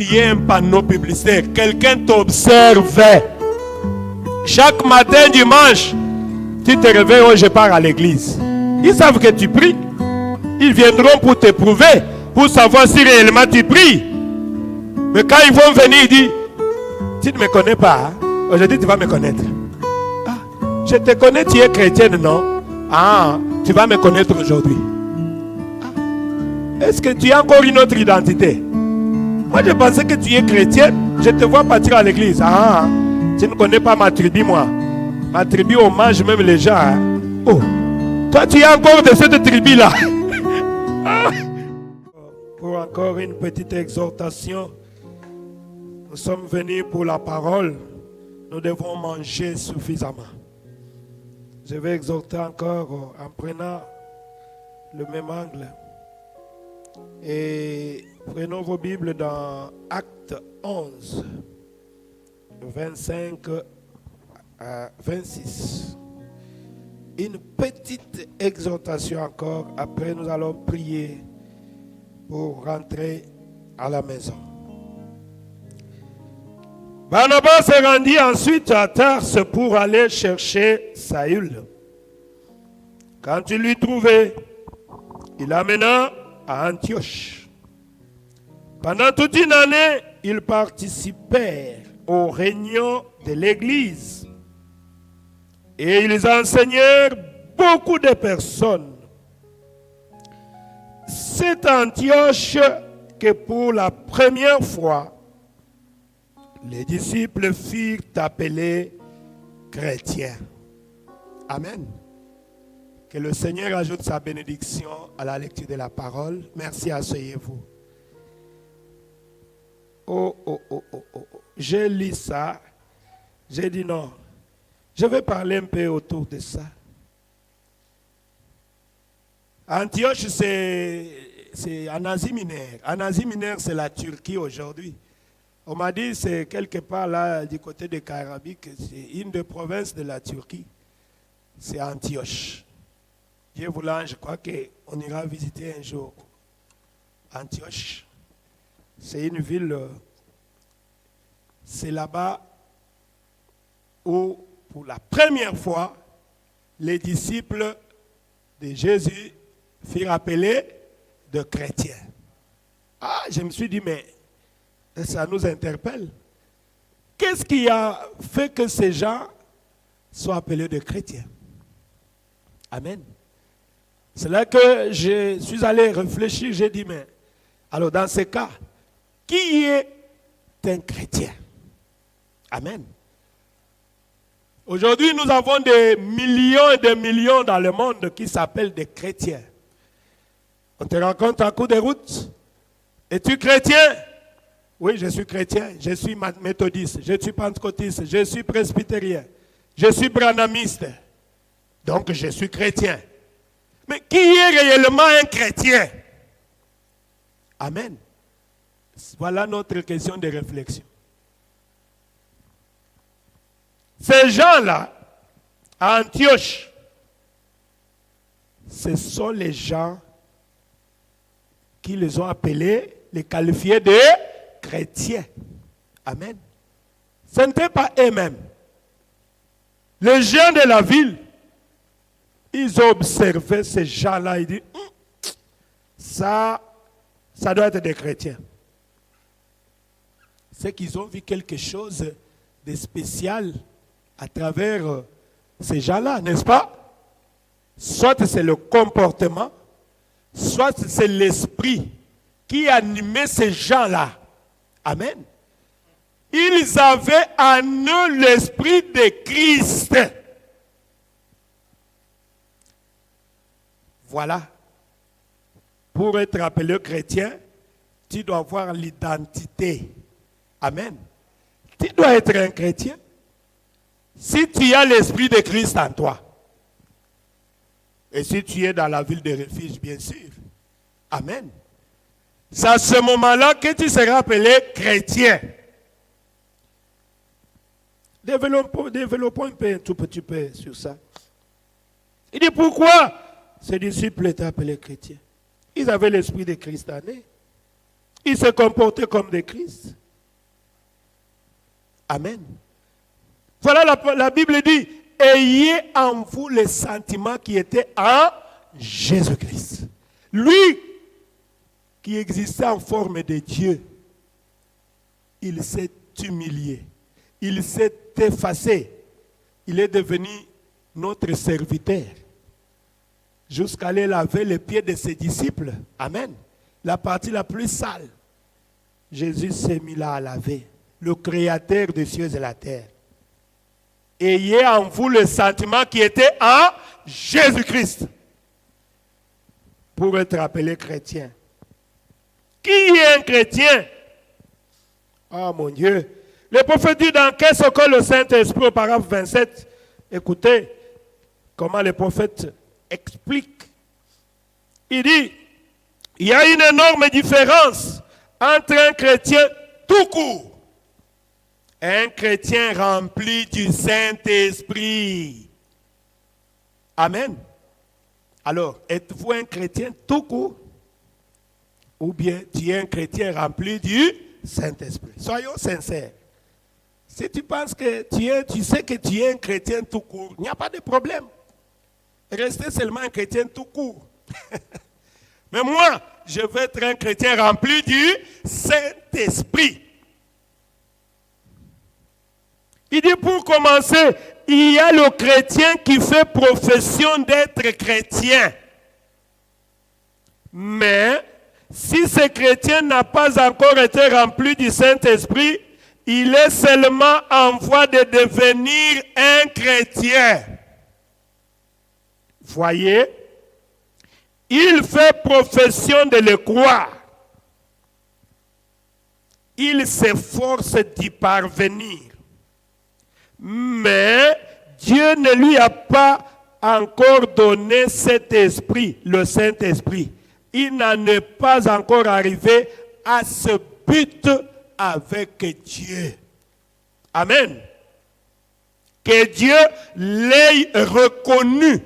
tu es un panneau publicitaire. Quelqu'un t'observe. Chaque matin, dimanche, tu te réveilles, oh, je pars à l'église. Ils savent que tu pries. Ils viendront pour te prouver, pour savoir si réellement tu pries. Mais quand ils vont venir, ils disent, tu ne me connais pas, hein? Aujourd'hui tu vas me connaître. Ah, je te connais, tu es chrétienne, non? Ah, tu vas me connaître aujourd'hui. Ah, est-ce que tu as encore une autre identité? Moi je pensais que tu es chrétienne, je te vois partir à l'église. Ah, tu ne connais pas ma tribu, moi. Ma tribu, on mange même les gens. Hein? Oh, toi tu es encore de cette tribu-là. Pour encore une petite exhortation, nous sommes venus pour la parole. Nous devons manger suffisamment. Je vais exhorter encore en prenant le même angle. Et prenons vos Bibles dans Acte 11, 25 à 26. Une petite exhortation encore. Après, nous allons prier pour rentrer à la maison. Barnabas se rendit ensuite à Tarse pour aller chercher Saül. Quand il l'eut trouvé, il l'amena à Antioche. Pendant toute une année, ils participèrent aux réunions de l'Église et ils enseignèrent beaucoup de personnes. C'est à Antioche que pour la première fois, les disciples furent appelés chrétiens. Amen. Que le Seigneur ajoute sa bénédiction à la lecture de la parole. Merci, asseyez-vous. Oh. J'ai lu ça. J'ai dit non. Je vais parler un peu autour de ça. Antioche, c'est en Asie mineure. En Asie mineure, c'est la Turquie aujourd'hui. On m'a dit c'est quelque part là du côté de Karabikh, c'est une des provinces de la Turquie. C'est Antioche. Dieu voulant, je crois qu'on ira visiter un jour Antioche. C'est une ville, c'est là-bas où pour la première fois les disciples de Jésus furent appelés de chrétiens. Ah, je me suis dit mais ça nous interpelle. Qu'est-ce qui a fait que ces gens soient appelés de chrétiens? Amen. C'est là que je suis allé réfléchir. J'ai dit, mais alors dans ce cas, qui est un chrétien? Amen. Aujourd'hui, nous avons des millions et des millions dans le monde qui s'appellent des chrétiens. On te rencontre en cours de route. Es-tu chrétien? Oui, je suis chrétien, je suis méthodiste, je suis pentecôtiste, je suis presbytérien, je suis branhamiste. Donc je suis chrétien. Mais qui est réellement un chrétien? Amen. Voilà notre question de réflexion. Ces gens-là, à Antioche, ce sont les gens qui les ont appelés, les qualifiés de chrétiens. Amen. Ce n'était pas eux-mêmes. Les gens de la ville, ils ont observé ces gens-là, ils disent, ça doit être des chrétiens. C'est qu'ils ont vu quelque chose de spécial à travers ces gens-là, n'est-ce pas? Soit c'est le comportement, soit c'est l'esprit qui animait ces gens-là. Amen. Ils avaient en eux l'esprit de Christ. Voilà. Pour être appelé chrétien, tu dois avoir l'identité. Amen. Tu dois être un chrétien. Si tu as l'esprit de Christ en toi, et si tu es dans la ville de refuge, bien sûr. Amen. C'est à ce moment-là que tu seras appelé chrétien. Développons un tout petit peu sur ça. Il dit pourquoi ces disciples étaient appelés chrétiens? Ils avaient l'esprit de Christ en eux. Ils se comportaient comme des Christ. Amen. Voilà, la Bible dit, ayez en vous les sentiments qui étaient en Jésus-Christ. Lui, qui existait en forme de Dieu, il s'est humilié. Il s'est effacé. Il est devenu notre serviteur. Jusqu'à aller laver les pieds de ses disciples. Amen. La partie la plus sale. Jésus s'est mis là à laver. Le créateur des cieux et la terre. Ayez en vous le sentiment qui était en Jésus-Christ. Pour être appelé chrétien. Qui est un chrétien? Oh mon Dieu. Le prophète dit dans qu'est-ce que le Saint-Esprit au paragraphe 27. Écoutez comment le prophète explique. Il dit, il y a une énorme différence entre un chrétien tout court et un chrétien rempli du Saint-Esprit. Amen. Alors, êtes-vous un chrétien tout court ou bien tu es un chrétien rempli du Saint-Esprit? Soyons sincères. Si tu penses que tu sais que tu es un chrétien tout court, il n'y a pas de problème. Restez seulement un chrétien tout court. Mais moi, je veux être un chrétien rempli du Saint-Esprit. Il dit pour commencer, il y a le chrétien qui fait profession d'être chrétien. Mais si ce chrétien n'a pas encore été rempli du Saint-Esprit, il est seulement en voie de devenir un chrétien. Voyez, il fait profession de le croire. Il s'efforce d'y parvenir. Mais Dieu ne lui a pas encore donné cet esprit, le Saint-Esprit. Il n'en est pas encore arrivé à ce but avec Dieu. Amen. Que Dieu l'ait reconnu.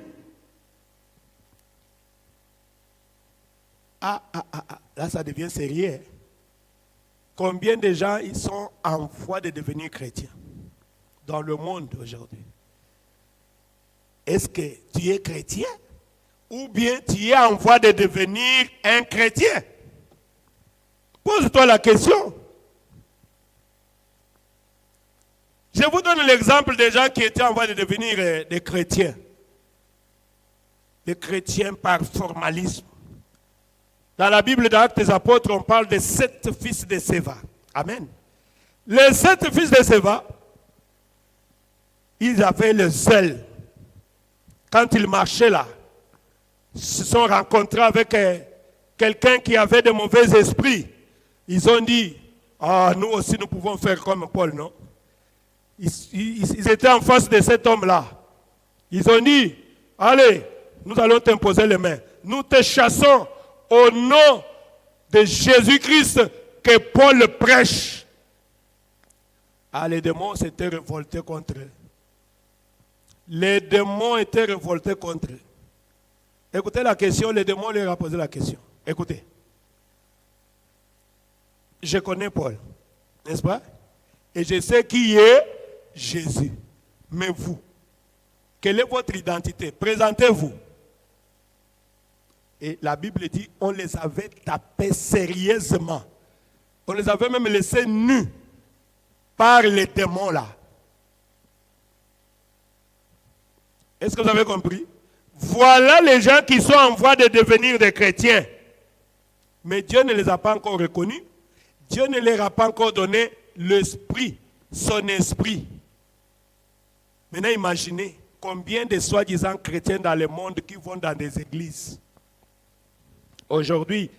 Là ça devient sérieux. Combien de gens ils sont en voie de devenir chrétiens dans le monde aujourd'hui? Est-ce que tu es chrétien ou bien tu es en voie de devenir un chrétien? Pose-toi la question. Je vous donne l'exemple des gens qui étaient en voie de devenir des chrétiens. Des chrétiens par formalisme. Dans la Bible d'Actes des Apôtres, on parle des 7 fils de Séva. Amen. Les 7 fils de Séva, ils avaient le zèle. Quand ils marchaient là, ils se sont rencontrés avec quelqu'un qui avait de mauvais esprits. Ils ont dit, nous aussi nous pouvons faire comme Paul, non? Ils étaient en face de cet homme-là. Ils ont dit, allez, nous allons t'imposer les mains. Nous te chassons au nom de Jésus-Christ que Paul prêche. Les démons s'étaient révoltés contre eux. Les démons étaient révoltés contre eux. Écoutez la question, les démons leur ont posé la question. Écoutez. Je connais Paul, n'est-ce pas? Et je sais qui est Jésus. Mais vous, quelle est votre identité? Présentez-vous. Et la Bible dit, on les avait tapés sérieusement. On les avait même laissés nus par les démons là. Est-ce que vous avez compris? Voilà les gens qui sont en voie de devenir des chrétiens. Mais Dieu ne les a pas encore reconnus. Dieu ne leur a pas encore donné l'esprit, son esprit. Maintenant imaginez combien de soi-disant chrétiens dans le monde qui vont dans des églises. Aujourd'hui,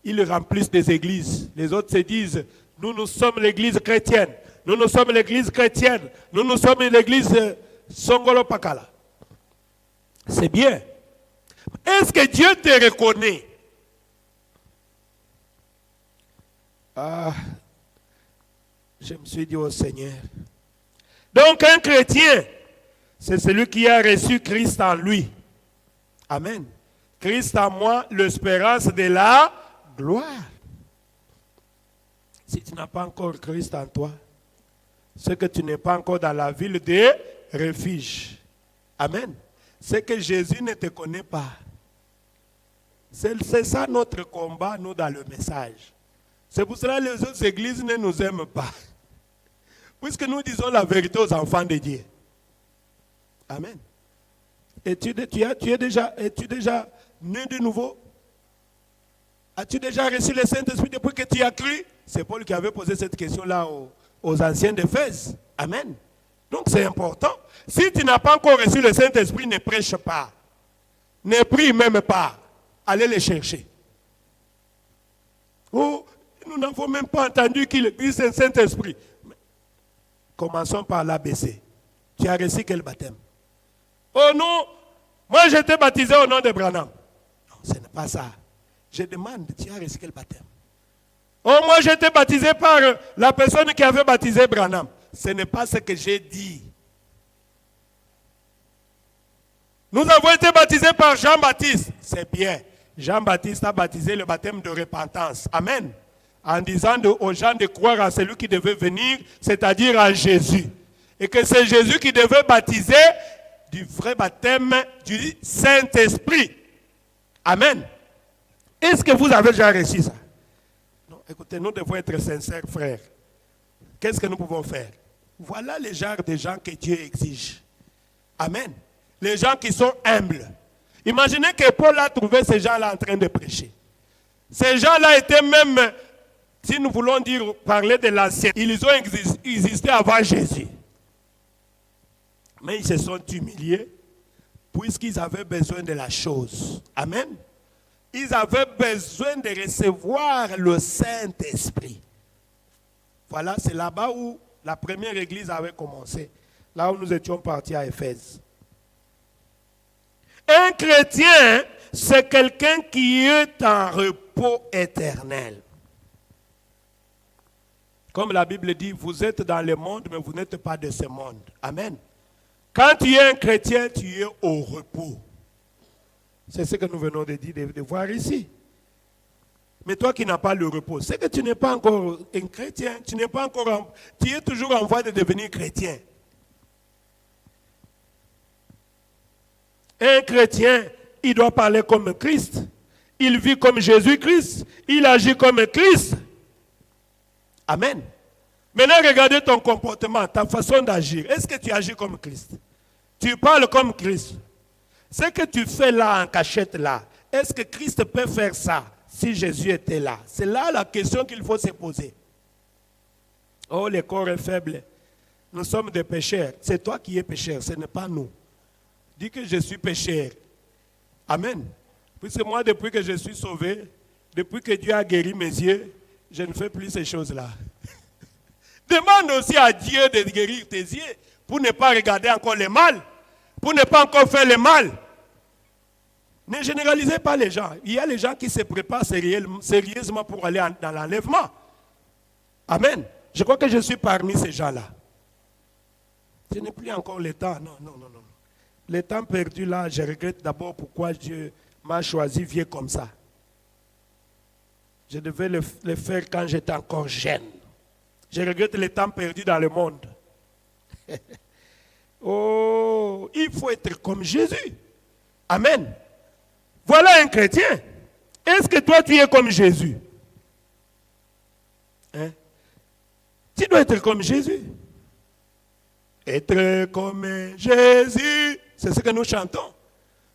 ils remplissent des églises. Les autres se disent, nous sommes l'église chrétienne. Nous sommes l'église chrétienne. Nous sommes l'église Songolo Pakala. C'est bien. Est-ce que Dieu te reconnaît? Je me suis dit au Seigneur. Donc un chrétien, c'est celui qui a reçu Christ en lui. Amen. Christ en moi, l'espérance de la gloire. Si tu n'as pas encore Christ en toi, c'est que tu n'es pas encore dans la ville de refuge. Amen. C'est que Jésus ne te connaît pas. C'est ça notre combat, nous, dans le message. C'est pour cela que les autres églises ne nous aiment pas. Puisque nous disons la vérité aux enfants de Dieu. Amen. Et tu es déjà né de nouveau? As-tu déjà reçu le Saint-Esprit depuis que tu as cru? C'est Paul qui avait posé cette question-là aux anciens d'Éphèse. Amen. Donc c'est important. Si tu n'as pas encore reçu le Saint-Esprit, ne prêche pas. Ne prie même pas. Allez le chercher. Oh, nous n'avons même pas entendu qu'il existe un Saint-Esprit. Commençons par l'ABC. Tu as reçu quel baptême? Oh non, moi j'étais baptisé au nom de Branham. Non, ce n'est pas ça. Je demande, tu as reçu quel baptême? Oh, moi j'étais baptisé par la personne qui avait baptisé Branham. Ce n'est pas ce que j'ai dit. Nous avons été baptisés par Jean-Baptiste. C'est bien. Jean-Baptiste a baptisé le baptême de repentance. Amen. En disant aux gens de croire à celui qui devait venir, c'est-à-dire à Jésus. Et que c'est Jésus qui devait baptiser du vrai baptême du Saint-Esprit. Amen. Est-ce que vous avez déjà reçu ça? Non, écoutez, nous devons être sincères, frères. Qu'est-ce que nous pouvons faire? Voilà les genres de gens que Dieu exige. Amen. Les gens qui sont humbles. Imaginez que Paul a trouvé ces gens-là en train de prêcher. Ces gens-là étaient même, si nous voulons dire, parler de l'ancien, ils ont existé avant Jésus. Mais ils se sont humiliés puisqu'ils avaient besoin de la chose. Amen. Ils avaient besoin de recevoir le Saint-Esprit. Voilà, c'est là-bas où la première église avait commencé. Là où nous étions partis à Éphèse. Un chrétien, c'est quelqu'un qui est en repos éternel. Comme la Bible dit, vous êtes dans le monde, mais vous n'êtes pas de ce monde. Amen. Quand tu es un chrétien, tu es au repos. C'est ce que nous venons de dire, de voir ici. Mais toi qui n'as pas le repos, c'est que tu n'es pas encore un chrétien, tu es toujours en voie de devenir chrétien. Un chrétien, il doit parler comme Christ. Il vit comme Jésus-Christ. Il agit comme Christ. Amen. Maintenant, regardez ton comportement, ta façon d'agir. Est-ce que tu agis comme Christ? Tu parles comme Christ. Ce que tu fais là en cachette là, est-ce que Christ peut faire ça si Jésus était là? C'est là la question qu'il faut se poser. Oh, le corps est faible. Nous sommes des pécheurs. C'est toi qui es pécheur, ce n'est pas nous. Dis que je suis pécheur. Amen. Puisque moi, depuis que je suis sauvé, depuis que Dieu a guéri mes yeux, je ne fais plus ces choses-là. Demande aussi à Dieu de guérir tes yeux pour ne pas regarder encore le mal, pour ne pas encore faire le mal. Ne généralisez pas les gens. Il y a les gens qui se préparent sérieusement pour aller dans l'enlèvement. Amen. Je crois que je suis parmi ces gens-là. Ce n'est plus encore le temps. Non. Le temps perdu là, je regrette d'abord pourquoi Dieu m'a choisi vieux comme ça. Je devais le faire quand j'étais encore jeune. Je regrette le temps perdu dans le monde. Oh, il faut être comme Jésus. Amen. Voilà un chrétien. Est-ce que toi tu es comme Jésus? Hein? Tu dois être comme Jésus. Être comme Jésus. C'est ce que nous chantons.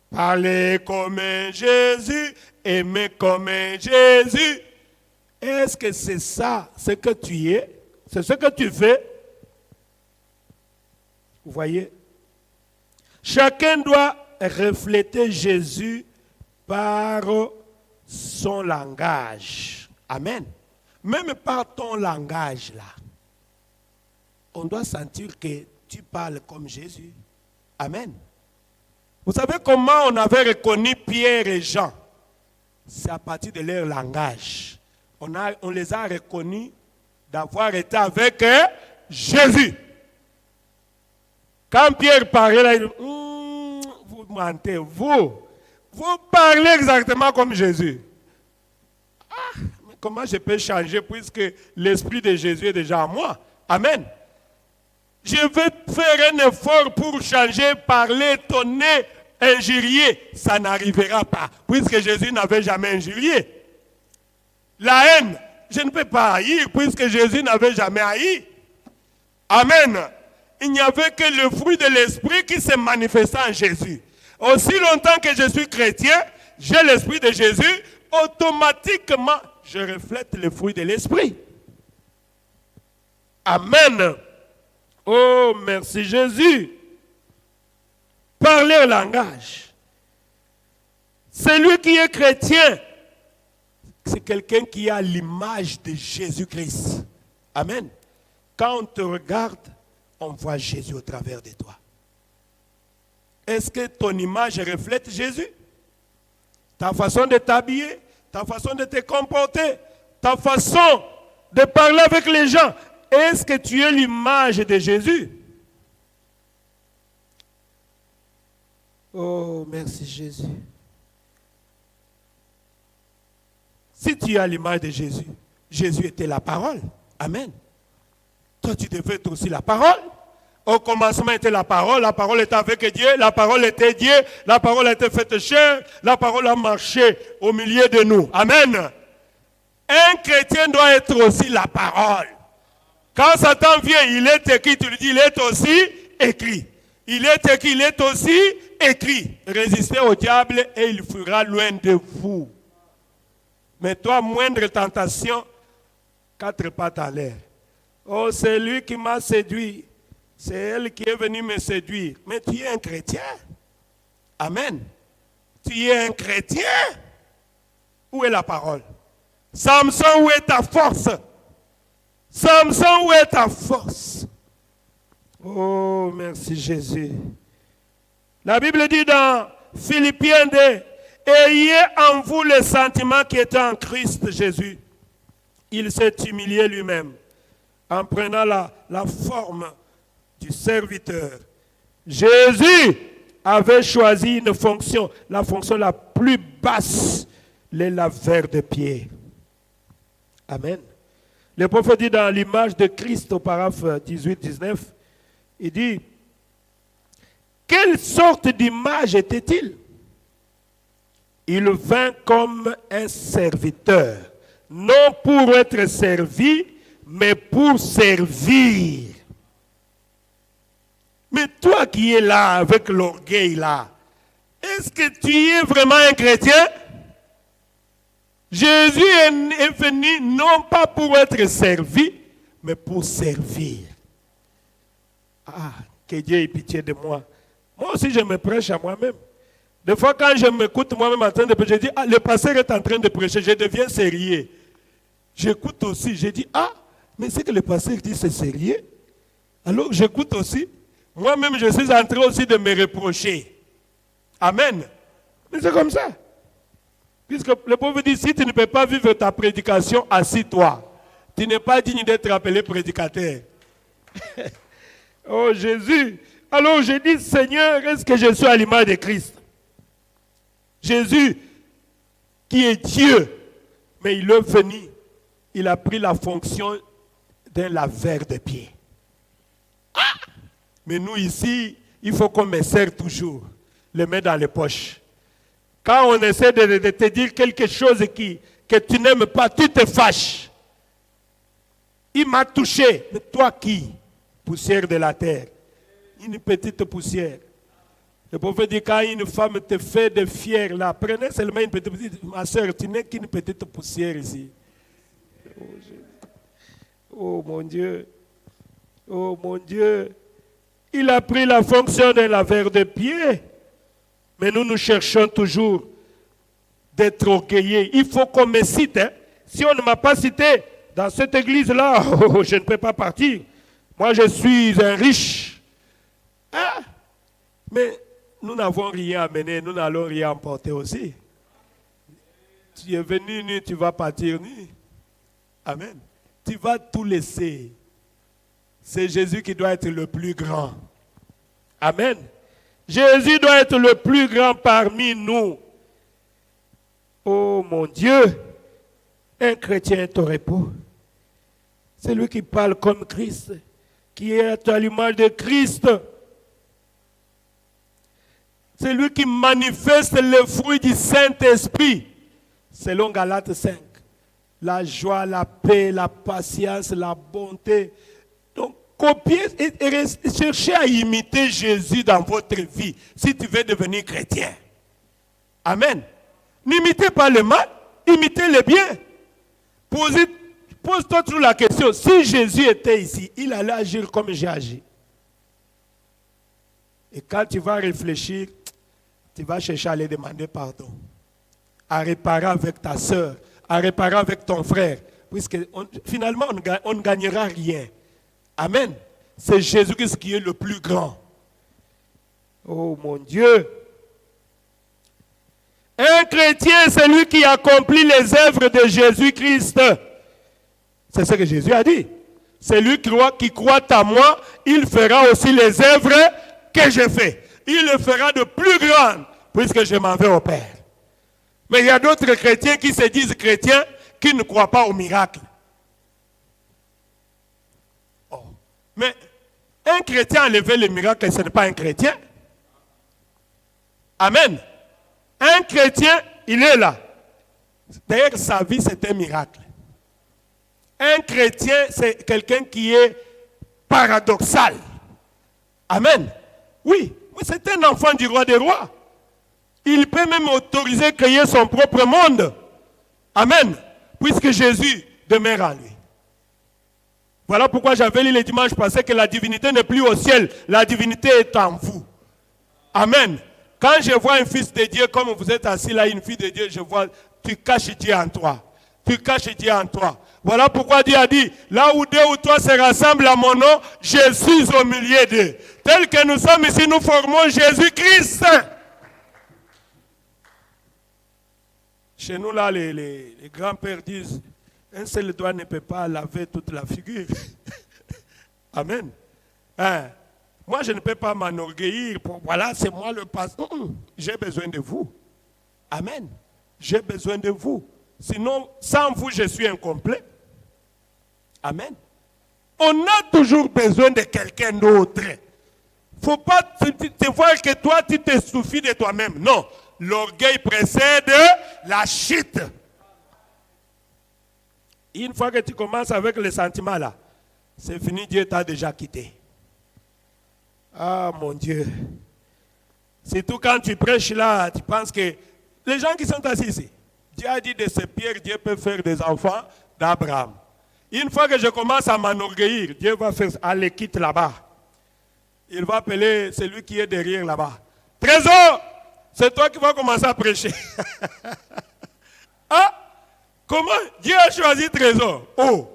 Parler comme Jésus, aimer comme Jésus. Est-ce que c'est ça, ce que tu es? C'est ce que tu fais? Vous voyez? Chacun doit refléter Jésus par son langage. Amen. Même par ton langage là. On doit sentir que tu parles comme Jésus. Amen. Vous savez comment on avait reconnu Pierre et Jean? C'est à partir de leur langage. On les a reconnus d'avoir été avec Jésus. Quand Pierre parlait, là, il dit, vous mentez, vous parlez exactement comme Jésus. Ah, mais comment je peux changer puisque l'Esprit de Jésus est déjà en moi? Amen. Je vais faire un effort pour changer, parler, tonner, injurier. Ça n'arrivera pas, puisque Jésus n'avait jamais injurié. La haine, je ne peux pas haïr, puisque Jésus n'avait jamais haï. Amen. Il n'y avait que le fruit de l'Esprit qui se manifestait en Jésus. Aussi longtemps que je suis chrétien, j'ai l'Esprit de Jésus, automatiquement, je reflète le fruit de l'Esprit. Amen. Oh, merci Jésus. Parler un langage. Celui qui est chrétien, c'est quelqu'un qui a l'image de Jésus-Christ. Amen. Quand on te regarde, on voit Jésus au travers de toi. Est-ce que ton image reflète Jésus? Ta façon de t'habiller, ta façon de te comporter, ta façon de parler avec les gens. Est-ce que tu es l'image de Jésus? Oh, merci Jésus. Si tu as l'image de Jésus, Jésus était la parole. Amen. Toi, tu devais être aussi la parole. Au commencement était la parole était avec Dieu, la parole était Dieu, la parole était faite chair, la parole a marché au milieu de nous. Amen. Un chrétien doit être aussi la parole. Quand Satan vient, il est écrit, tu lui dis, il est aussi écrit. Il est écrit, il est aussi écrit. Résistez au diable et il fuira loin de vous. Mais toi, moindre tentation, 4 pattes en l'air. Oh, c'est lui qui m'a séduit. C'est elle qui est venue me séduire. Mais tu es un chrétien. Amen. Tu es un chrétien. Où est la parole? Samson, où est ta force? Samson, où est ta force? Oh, merci Jésus. La Bible dit dans Philippiens 2, ayez en vous le sentiment qui est en Christ Jésus. Il s'est humilié lui-même en prenant la forme du serviteur. Jésus avait choisi une fonction, la fonction la plus basse, les laveurs de pieds. Amen. Le prophète dit dans l'image de Christ au paragraphe 18-19, il dit, quelle sorte d'image était-il? Il vint comme un serviteur, non pour être servi, mais pour servir. Mais toi qui es là avec l'orgueil là, est-ce que tu es vraiment un chrétien? Jésus est venu non pas pour être servi, mais pour servir. Ah, que Dieu ait pitié de moi. Moi aussi, je me prêche à moi-même. Des fois, quand je m'écoute moi-même en train de prêcher, je dis, ah, le pasteur est en train de prêcher, je deviens sérieux. J'écoute aussi, je dis, ah, mais c'est que le pasteur dit c'est sérieux. Alors, j'écoute aussi. Moi-même, je suis en train aussi de me reprocher. Amen. Mais c'est comme ça. Puisque le pauvre dit, si tu ne peux pas vivre ta prédication, assis-toi. Tu n'es pas digne d'être appelé prédicateur. Oh Jésus. Alors je dis, Seigneur, est-ce que je suis à l'image de Christ? Jésus, qui est Dieu, mais il est venu, il a pris la fonction d'un laveur de pieds. Ah! Mais nous ici, il faut qu'on me serre toujours, le mettre dans les poches. Quand on essaie de te dire quelque chose que tu n'aimes pas, tu te fâches. Il m'a touché. Mais toi qui? Poussière de la terre. Une petite poussière. Le prophète dit, quand une femme te fait de fier, là, prenez seulement une petite poussière. Ma soeur, tu n'es qu'une petite poussière ici. Oh mon Dieu. Oh mon Dieu. Il a pris la fonction d'un laveur de pieds. Mais nous cherchons toujours d'être orgueillés. Il faut qu'on me cite. Hein. Si on ne m'a pas cité dans cette église-là, je ne peux pas partir. Moi, je suis un riche. Hein? Mais nous n'avons rien amené, nous n'allons rien emporter aussi. Tu es venu nu, tu vas partir nu. Amen. Tu vas tout laisser. C'est Jésus qui doit être le plus grand. Amen. Jésus doit être le plus grand parmi nous. Oh mon Dieu. Un chrétien est au repos. C'est lui qui parle comme Christ, qui est à l'image de Christ. C'est lui qui manifeste le fruit du Saint-Esprit, selon Galates 5. La joie, la paix, la patience, la bonté. Donc, copier et chercher à imiter Jésus dans votre vie, si tu veux devenir chrétien. Amen. N'imitez pas le mal, imitez le bien. Pose-toi toujours la question, si Jésus était ici, il allait agir comme j'ai agi. Et quand tu vas réfléchir, tu vas chercher à aller demander pardon. À réparer avec ta soeur, à réparer avec ton frère. Puisque finalement, on ne gagnera rien. Amen. C'est Jésus-Christ qui est le plus grand. Oh mon Dieu. Un chrétien, c'est lui qui accomplit les œuvres de Jésus-Christ. C'est ce que Jésus a dit. C'est lui qui croit à moi, il fera aussi les œuvres que je fais. Il le fera de plus grandes, puisque je m'en vais au Père. Mais il y a d'autres chrétiens qui se disent chrétiens, qui ne croient pas au miracle. Oh. Mais un chrétien a levé le miracle, ce n'est pas un chrétien. Amen. Un chrétien, il est là. D'ailleurs, sa vie, c'est un miracle. Un chrétien, c'est quelqu'un qui est paradoxal. Amen. Oui, c'est un enfant du roi des rois. Il peut même autoriser à créer son propre monde. Amen. Puisque Jésus demeure en lui. Voilà pourquoi j'avais lu le dimanche passé que la divinité n'est plus au ciel. La divinité est en vous. Amen. Quand je vois un fils de Dieu, comme vous êtes assis là, une fille de Dieu, je vois, tu caches Dieu en toi. Tu caches Dieu en toi. Voilà pourquoi Dieu a dit, là où deux ou trois se rassemblent à mon nom, je suis au milieu d'eux. Tel que nous sommes ici, nous formons Jésus-Christ. Chez nous, là, les grands-pères disent, un seul doigt ne peut pas laver toute la figure. Amen. Hein? Moi, je ne peux pas m'enorgueillir. Voilà, c'est moi le pasteur. J'ai besoin de vous. Amen. J'ai besoin de vous. Sinon, sans vous, je suis incomplet. Amen. On a toujours besoin de quelqu'un d'autre. Il ne faut pas te voir que toi, tu te suffis de toi-même. Non. L'orgueil précède la chute. Une fois que tu commences avec les sentiments là, c'est fini, Dieu t'a déjà quitté. Ah mon Dieu. Surtout quand tu prêches là, tu penses que les gens qui sont assis ici, Dieu a dit de ces pierres, Dieu peut faire des enfants d'Abraham. Une fois que je commence à m'enorgueillir, Dieu va faire, allez, quitte là-bas. Il va appeler celui qui est derrière là-bas. Trésor, c'est toi qui vas commencer à prêcher. Ah, comment Dieu a choisi Trésor? Oh,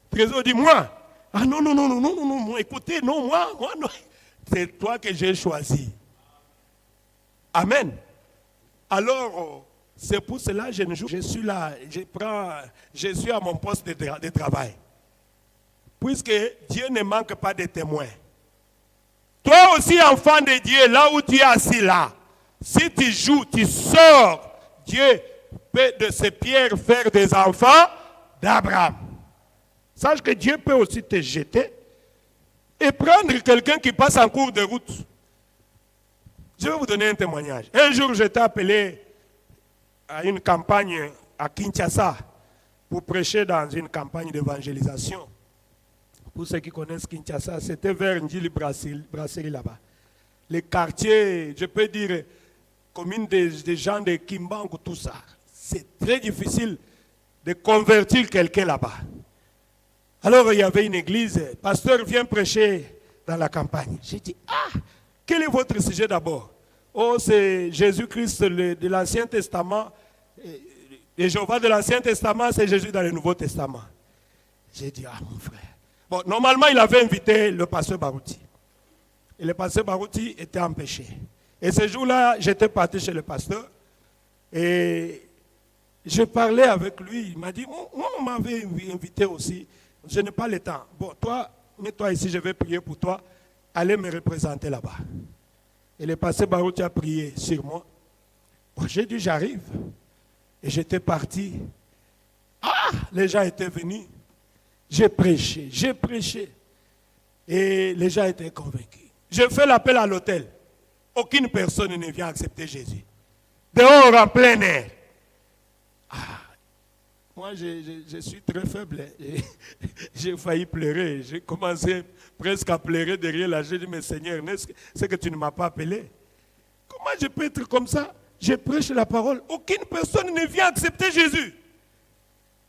Trésor dit moi. Ah non, écoutez, non, moi, non. C'est toi que j'ai choisi. Amen. Alors, c'est pour cela que je ne joue. Je suis là, je suis à mon poste de travail. Puisque Dieu ne manque pas de témoins. Toi aussi, enfant de Dieu, là où tu es assis là, si tu joues, tu sors, Dieu peut de ces pierres faire des enfants d'Abraham. Sache que Dieu peut aussi te jeter et prendre quelqu'un qui passe en cours de route. Je vais vous donner un témoignage. Un jour, j'étais appelé à une campagne à Kinshasa pour prêcher dans une campagne d'évangélisation. Pour ceux qui connaissent Kinshasa, c'était vers Ndjili Brasserie là-bas. Les quartiers, je peux dire, communes des gens de Kimbangu, tout ça. C'est très difficile de convertir quelqu'un là-bas. Alors il y avait une église, le pasteur vient prêcher dans la campagne. J'ai dit, quel est votre sujet d'abord? Oh, c'est Jésus-Christ de l'Ancien Testament. Et Jéhovah de l'Ancien Testament, c'est Jésus dans le Nouveau Testament. J'ai dit, mon frère. Bon, normalement, il avait invité le pasteur Barouti. Et le pasteur Barouti était empêché. Et ce jour-là, j'étais parti chez le pasteur. Et je parlais avec lui. Il m'a dit, moi, on m'avait invité aussi. Je n'ai pas le temps. Bon, toi, mets-toi ici, je vais prier pour toi. Allez me représenter là-bas. Et le pasteur Barouti a prié sur moi. Bon, j'ai dit, j'arrive. Et j'étais parti. Les gens étaient venus. J'ai prêché. Et les gens étaient convaincus. Je fais l'appel à l'hôtel. Aucune personne ne vient accepter Jésus. Dehors, en plein air. Moi, je suis très faible. J'ai failli pleurer. J'ai commencé presque à pleurer derrière la. J'ai dit, mais Seigneur, c'est que tu ne m'as pas appelé. Comment je peux être comme ça? Je prêche la parole. Aucune personne ne vient accepter Jésus.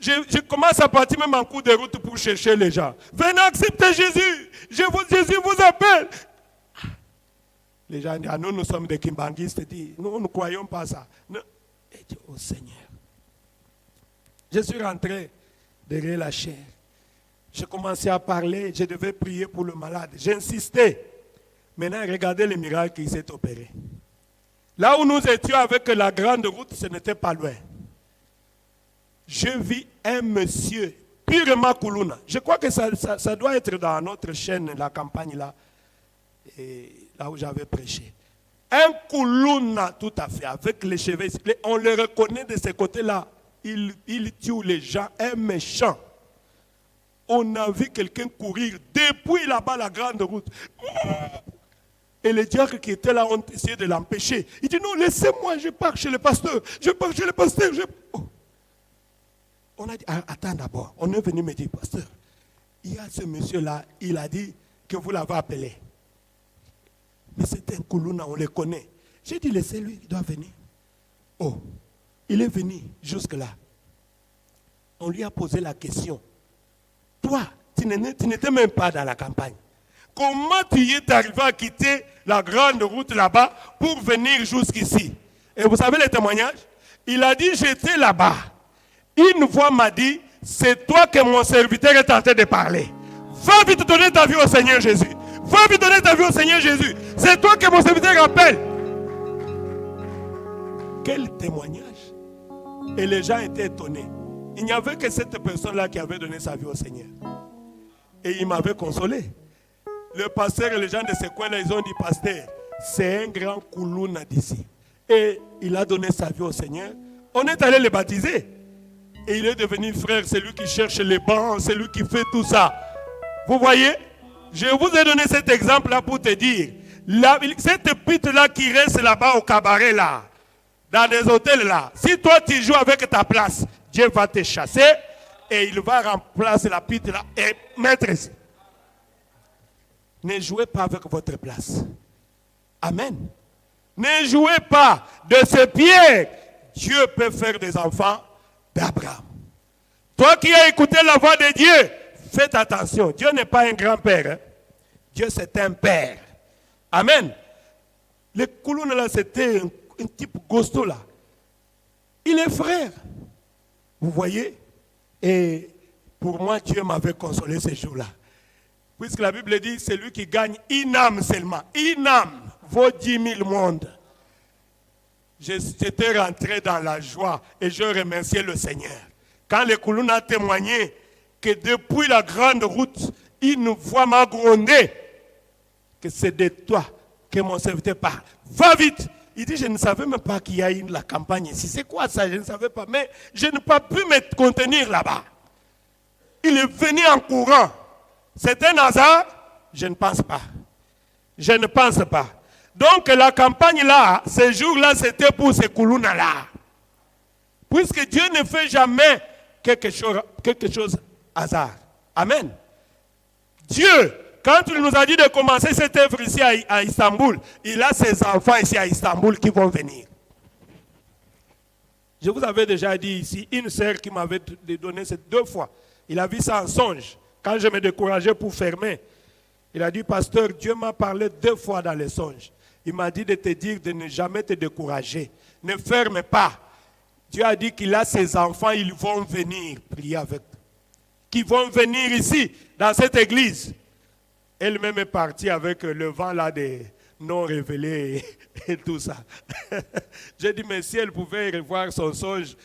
Je commence à partir même en cours de route pour chercher les gens. Venez accepter Jésus. Jésus vous appelle. Les gens disent, nous sommes des kimbanguistes. Nous ne croyons pas ça. Et Dieu, oh Seigneur. Je suis rentré derrière la chair. J'ai commencé à parler. Je devais prier pour le malade. J'insistais. Maintenant, regardez le miracle qui s'est opéré. Là où nous étions avec la grande route, ce n'était pas loin. Je vis un monsieur, purement Kuluna. Je crois que ça doit être dans notre chaîne, la campagne là, et là où j'avais prêché. Un Kuluna tout à fait, avec les cheveux, on le reconnaît de ce côté-là. Il tue les gens, un méchant. On a vu quelqu'un courir depuis là-bas la grande route. Et les diacres qui étaient là ont essayé de l'empêcher. Il dit non, laissez-moi, je pars chez le pasteur. Oh. On a dit, attends d'abord. On est venu me dire, pasteur, il y a ce monsieur-là, il a dit que vous l'avez appelé. Mais c'est un Kuluna, on le connaît. J'ai dit, laissez-lui, il doit venir. Oh, il est venu jusque-là. On lui a posé la question. Toi, tu n'étais même pas dans la campagne. Comment tu y es arrivé à quitter la grande route là-bas pour venir jusqu'ici? Et vous savez les témoignages? Il a dit, j'étais là-bas. Une voix m'a dit, c'est toi que mon serviteur est en train de parler. Va vite donner ta vie au Seigneur Jésus. Va vite donner ta vie au Seigneur Jésus. C'est toi que mon serviteur appelle. Quel témoignage! Et les gens étaient étonnés. Il n'y avait que cette personne-là qui avait donné sa vie au Seigneur. Et il m'avait consolé. Le pasteur et les gens de ce coin-là, ils ont dit, pasteur, c'est un grand Kuluna d'ici. Et il a donné sa vie au Seigneur. On est allé le baptiser. Et il est devenu frère, c'est lui qui cherche les bancs, c'est lui qui fait tout ça. Vous voyez? Je vous ai donné cet exemple-là pour te dire, cette pute-là qui reste là-bas au cabaret là, dans des hôtels là, si toi tu joues avec ta place, Dieu va te chasser et il va remplacer la pute là et mettre ici. Ne jouez pas avec votre place. Amen. Ne jouez pas de ce pied. Dieu peut faire des enfants d'Abraham. Toi qui as écouté la voix de Dieu, faites attention. Dieu n'est pas un grand-père. Hein? Dieu c'est un père. Amen. Le Kuluna là, c'était un type gosto là. Il est frère. Vous voyez? Et pour moi, Dieu m'avait consolé ce jour-là. Puisque la Bible dit, c'est lui qui gagne une âme seulement. Une âme vaut 10 000 mondes. J'étais rentré dans la joie et je remerciais le Seigneur. Quand le Kuluna a témoigné que depuis la grande route, une voix m'a grondé que c'est de toi que mon serviteur parle. Va vite! Il dit, je ne savais même pas qu'il y a la campagne ici. C'est quoi ça? Je ne savais pas. Mais je n'ai pas pu me contenir là-bas. Il est venu en courant. C'est un hasard? Je ne pense pas. Je ne pense pas. Donc la campagne là, ce jour-là, c'était pour ces Kuluna-là. Puisque Dieu ne fait jamais quelque chose hasard. Amen. Dieu, quand il nous a dit de commencer cette œuvre ici à Istanbul, il a ses enfants ici à Istanbul qui vont venir. Je vous avais déjà dit ici, une sœur qui m'avait donné ces 2 fois. Il a vu ça en songe. Quand je me décourageais pour fermer, il a dit, pasteur, Dieu m'a parlé 2 fois dans les songes. Il m'a dit de te dire de ne jamais te décourager. Ne ferme pas. Dieu a dit qu'il a ses enfants, ils vont venir prier avec toi. Qui vont venir ici, dans cette église. Elle-même est partie avec le vent là des non révélés et tout ça. J'ai dit, mais si elle pouvait revoir son songe,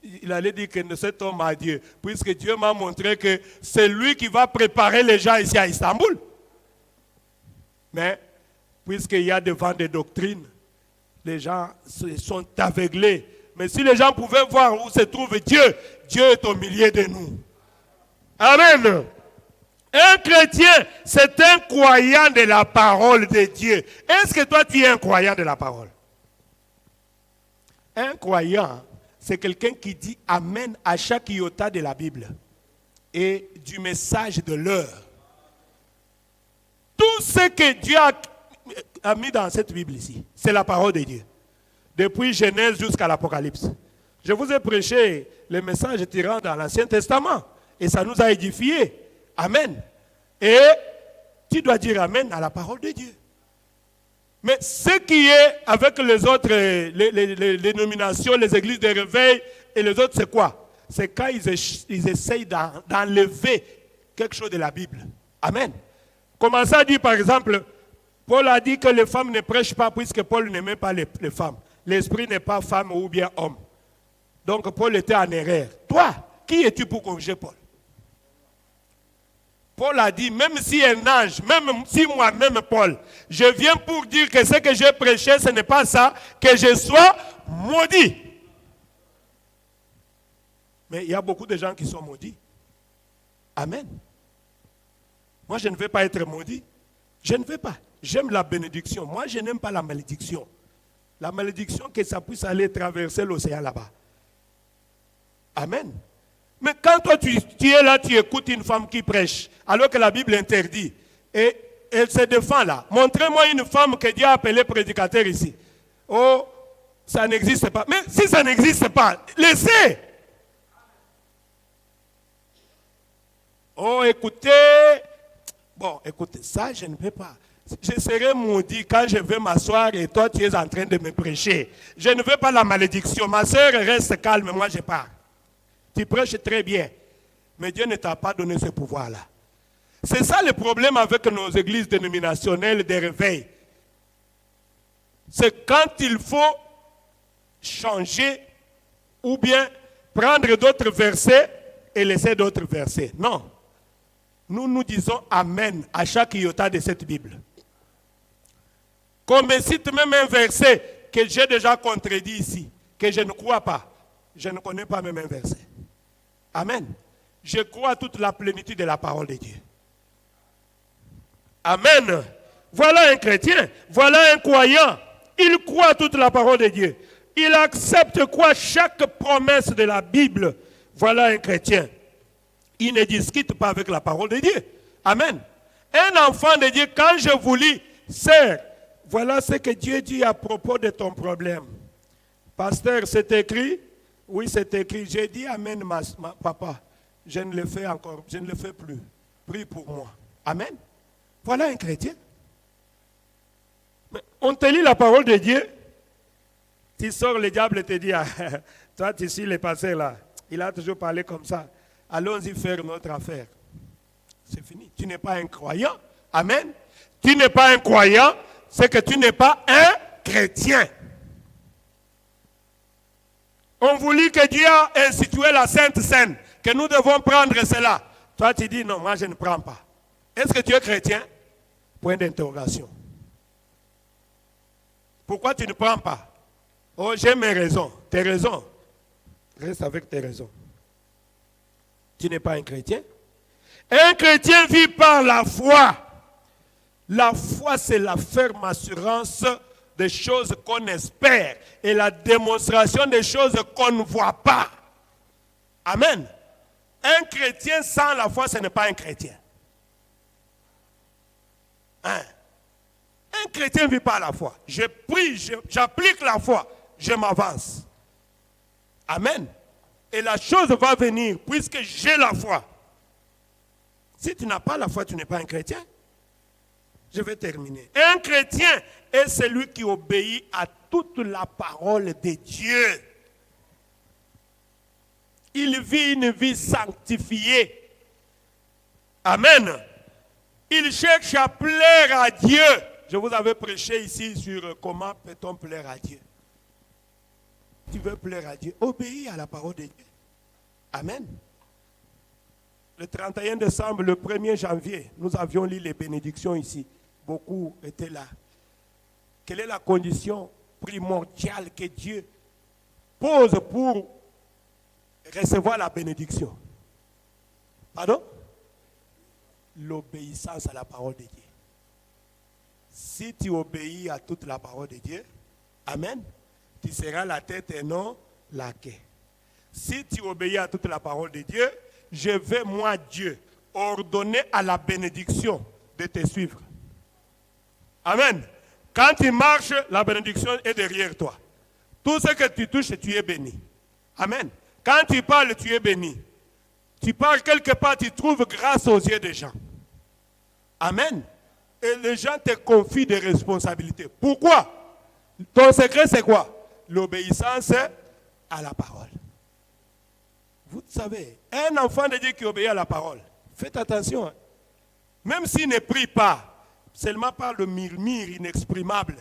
il allait dire que cet homme a Dieu. Puisque Dieu m'a montré que c'est lui qui va préparer les gens ici à Istanbul. Mais, puisqu'il y a devant des doctrines, les gens sont aveuglés Mais si les gens pouvaient voir où se trouve Dieu, Dieu est au milieu de nous. Amen. Un chrétien, c'est un croyant de la parole de Dieu. Est-ce que toi, tu es un croyant de la parole? Un croyant, c'est quelqu'un qui dit Amen à chaque iota de la Bible et du message de l'heure. Tout ce que Dieu a mis dans cette Bible ici, c'est la parole de Dieu. Depuis Genèse jusqu'à l'Apocalypse. Je vous ai prêché le message tirant dans l'Ancien Testament et ça nous a édifiés. Amen. Et tu dois dire Amen à la parole de Dieu. Mais ce qui est avec les autres, les dénominations, les églises de réveil et les autres, c'est quoi? C'est quand ils essayent d'enlever quelque chose de la Bible. Amen. Comment ça dit par exemple, Paul a dit que les femmes ne prêchent pas puisque Paul n'aimait pas les femmes. L'esprit n'est pas femme ou bien homme. Donc Paul était en erreur. Toi, qui es-tu pour corriger Paul? Paul a dit, même si un ange, même si moi-même Paul, je viens pour dire que ce que j'ai prêché, ce n'est pas ça, que je sois maudit. Mais il y a beaucoup de gens qui sont maudits. Amen. Moi, je ne veux pas être maudit. Je ne veux pas. J'aime la bénédiction. Moi, je n'aime pas la malédiction. La malédiction, que ça puisse aller traverser l'océan là-bas. Amen. Mais quand toi, tu es là, tu écoutes une femme qui prêche, alors que la Bible interdit, et elle se défend là. Montrez-moi une femme que Dieu a appelée prédicateur ici. Oh, ça n'existe pas. Mais si ça n'existe pas, laissez. Oh, écoutez. Bon, écoutez, ça, je ne peux pas. Je serai maudit quand je vais m'asseoir et toi, tu es en train de me prêcher. Je ne veux pas la malédiction. Ma soeur reste calme, moi je pars. Tu prêches très bien, mais Dieu ne t'a pas donné ce pouvoir-là. C'est ça le problème avec nos églises dénominationnelles de réveil. C'est quand il faut changer ou bien prendre d'autres versets et laisser d'autres versets. Non. Nous disons Amen à chaque iota de cette Bible. Qu'on me cite même un verset que j'ai déjà contredit ici, que je ne crois pas. Je ne connais pas même un verset. Amen. Je crois à toute la plénitude de la parole de Dieu. Amen. Voilà un chrétien. Voilà un croyant. Il croit à toute la parole de Dieu. Il accepte quoi? Chaque promesse de la Bible. Voilà un chrétien. Il ne discute pas avec la parole de Dieu. Amen. Un enfant de Dieu, quand je vous lis, sœur, voilà ce que Dieu dit à propos de ton problème. Pasteur, c'est écrit? Oui, c'est écrit. J'ai dit Amen, papa. Je ne le fais encore, je ne le fais plus. Prie pour moi. Amen. Voilà un chrétien. Mais on te lit la parole de Dieu. Tu sors, le diable te dit, ah, toi, tu suis le pasteur là. Il a toujours parlé comme ça. Allons-y faire notre affaire. C'est fini. Tu n'es pas un croyant. Amen. Tu n'es pas un croyant, c'est que tu n'es pas un chrétien. On vous dit que Dieu a institué la Sainte Seine, que nous devons prendre cela. Toi, tu dis non, moi je ne prends pas. Est-ce que tu es chrétien? Point d'interrogation. Pourquoi tu ne prends pas? Oh, j'ai mes raisons. Tes raisons. Reste avec tes raisons. Tu n'es pas un chrétien? Un chrétien vit par la foi. La foi, c'est la ferme assurance des choses qu'on espère et la démonstration des choses qu'on ne voit pas. Amen. Un chrétien sans la foi, ce n'est pas un chrétien. Hein? Un chrétien vit par la foi. Je prie, j'applique la foi, je m'avance. Amen. Et la chose va venir puisque j'ai la foi. Si tu n'as pas la foi, tu n'es pas un chrétien. Je vais terminer. Un chrétien est celui qui obéit à toute la parole de Dieu. Il vit une vie sanctifiée. Amen. Il cherche à plaire à Dieu. Je vous avais prêché ici sur comment peut-on plaire à Dieu. Tu veux plaire à Dieu, obéis à la parole de Dieu. Amen. Le 31 décembre, le 1er janvier, nous avions lu les bénédictions ici. Beaucoup étaient là. Quelle est la condition primordiale que Dieu pose pour recevoir la bénédiction? Pardon? L'obéissance à la parole de Dieu. Si tu obéis à toute la parole de Dieu, amen, tu seras la tête et non la queue. Si tu obéis à toute la parole de Dieu, je vais, moi, Dieu, ordonner à la bénédiction de te suivre. Amen. Quand tu marches, la bénédiction est derrière toi. Tout ce que tu touches, tu es béni. Amen. Quand tu parles, tu es béni. Tu parles quelque part, tu trouves grâce aux yeux des gens. Amen. Et les gens te confient des responsabilités. Pourquoi? Ton secret, c'est quoi? L'obéissance à la parole. Vous savez, un enfant de Dieu qui obéit à la parole, faites attention. Même s'il ne prie pas, seulement par le murmure inexprimable,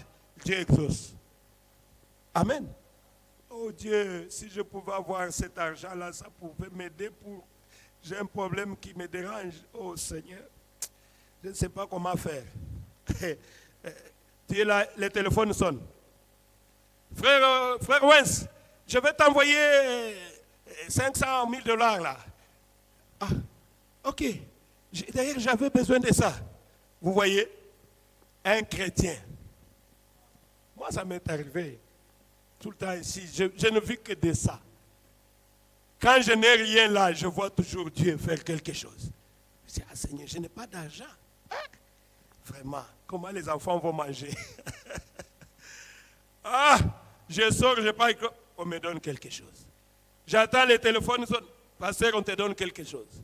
Dieu exauce. Amen. Oh Dieu, si je pouvais avoir cet argent-là, ça pouvait m'aider pour... J'ai un problème qui me dérange. Oh Seigneur, je ne sais pas comment faire. Tu es là, le téléphone sonne. Frère Wens, je vais t'envoyer 500 000 $ là. Ah, ok. D'ailleurs, j'avais besoin de ça. Vous voyez, un chrétien. Moi, ça m'est arrivé tout le temps ici. Je ne vis que de ça. Quand je n'ai rien là, je vois toujours Dieu faire quelque chose. Je dis, ah Seigneur, je n'ai pas d'argent. Hein? Vraiment, comment les enfants vont manger? Ah, je sors, je parle, on me donne quelque chose. J'attends le téléphone, pasteur, on te donne quelque chose.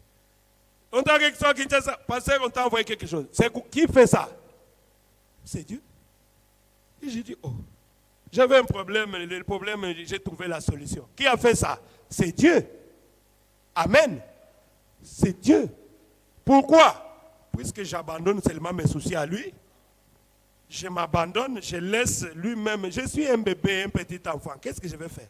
On t'a quelque chose, pasteur, on t'a envoyé quelque chose. C'est qui fait ça? C'est Dieu. Et j'ai dit, oh, j'avais un problème, le problème, j'ai trouvé la solution. Qui a fait ça? C'est Dieu. Amen. C'est Dieu. Pourquoi? Puisque j'abandonne seulement mes soucis à lui, je m'abandonne, je laisse lui-même. Je suis un bébé, un petit enfant. Qu'est-ce que je vais faire?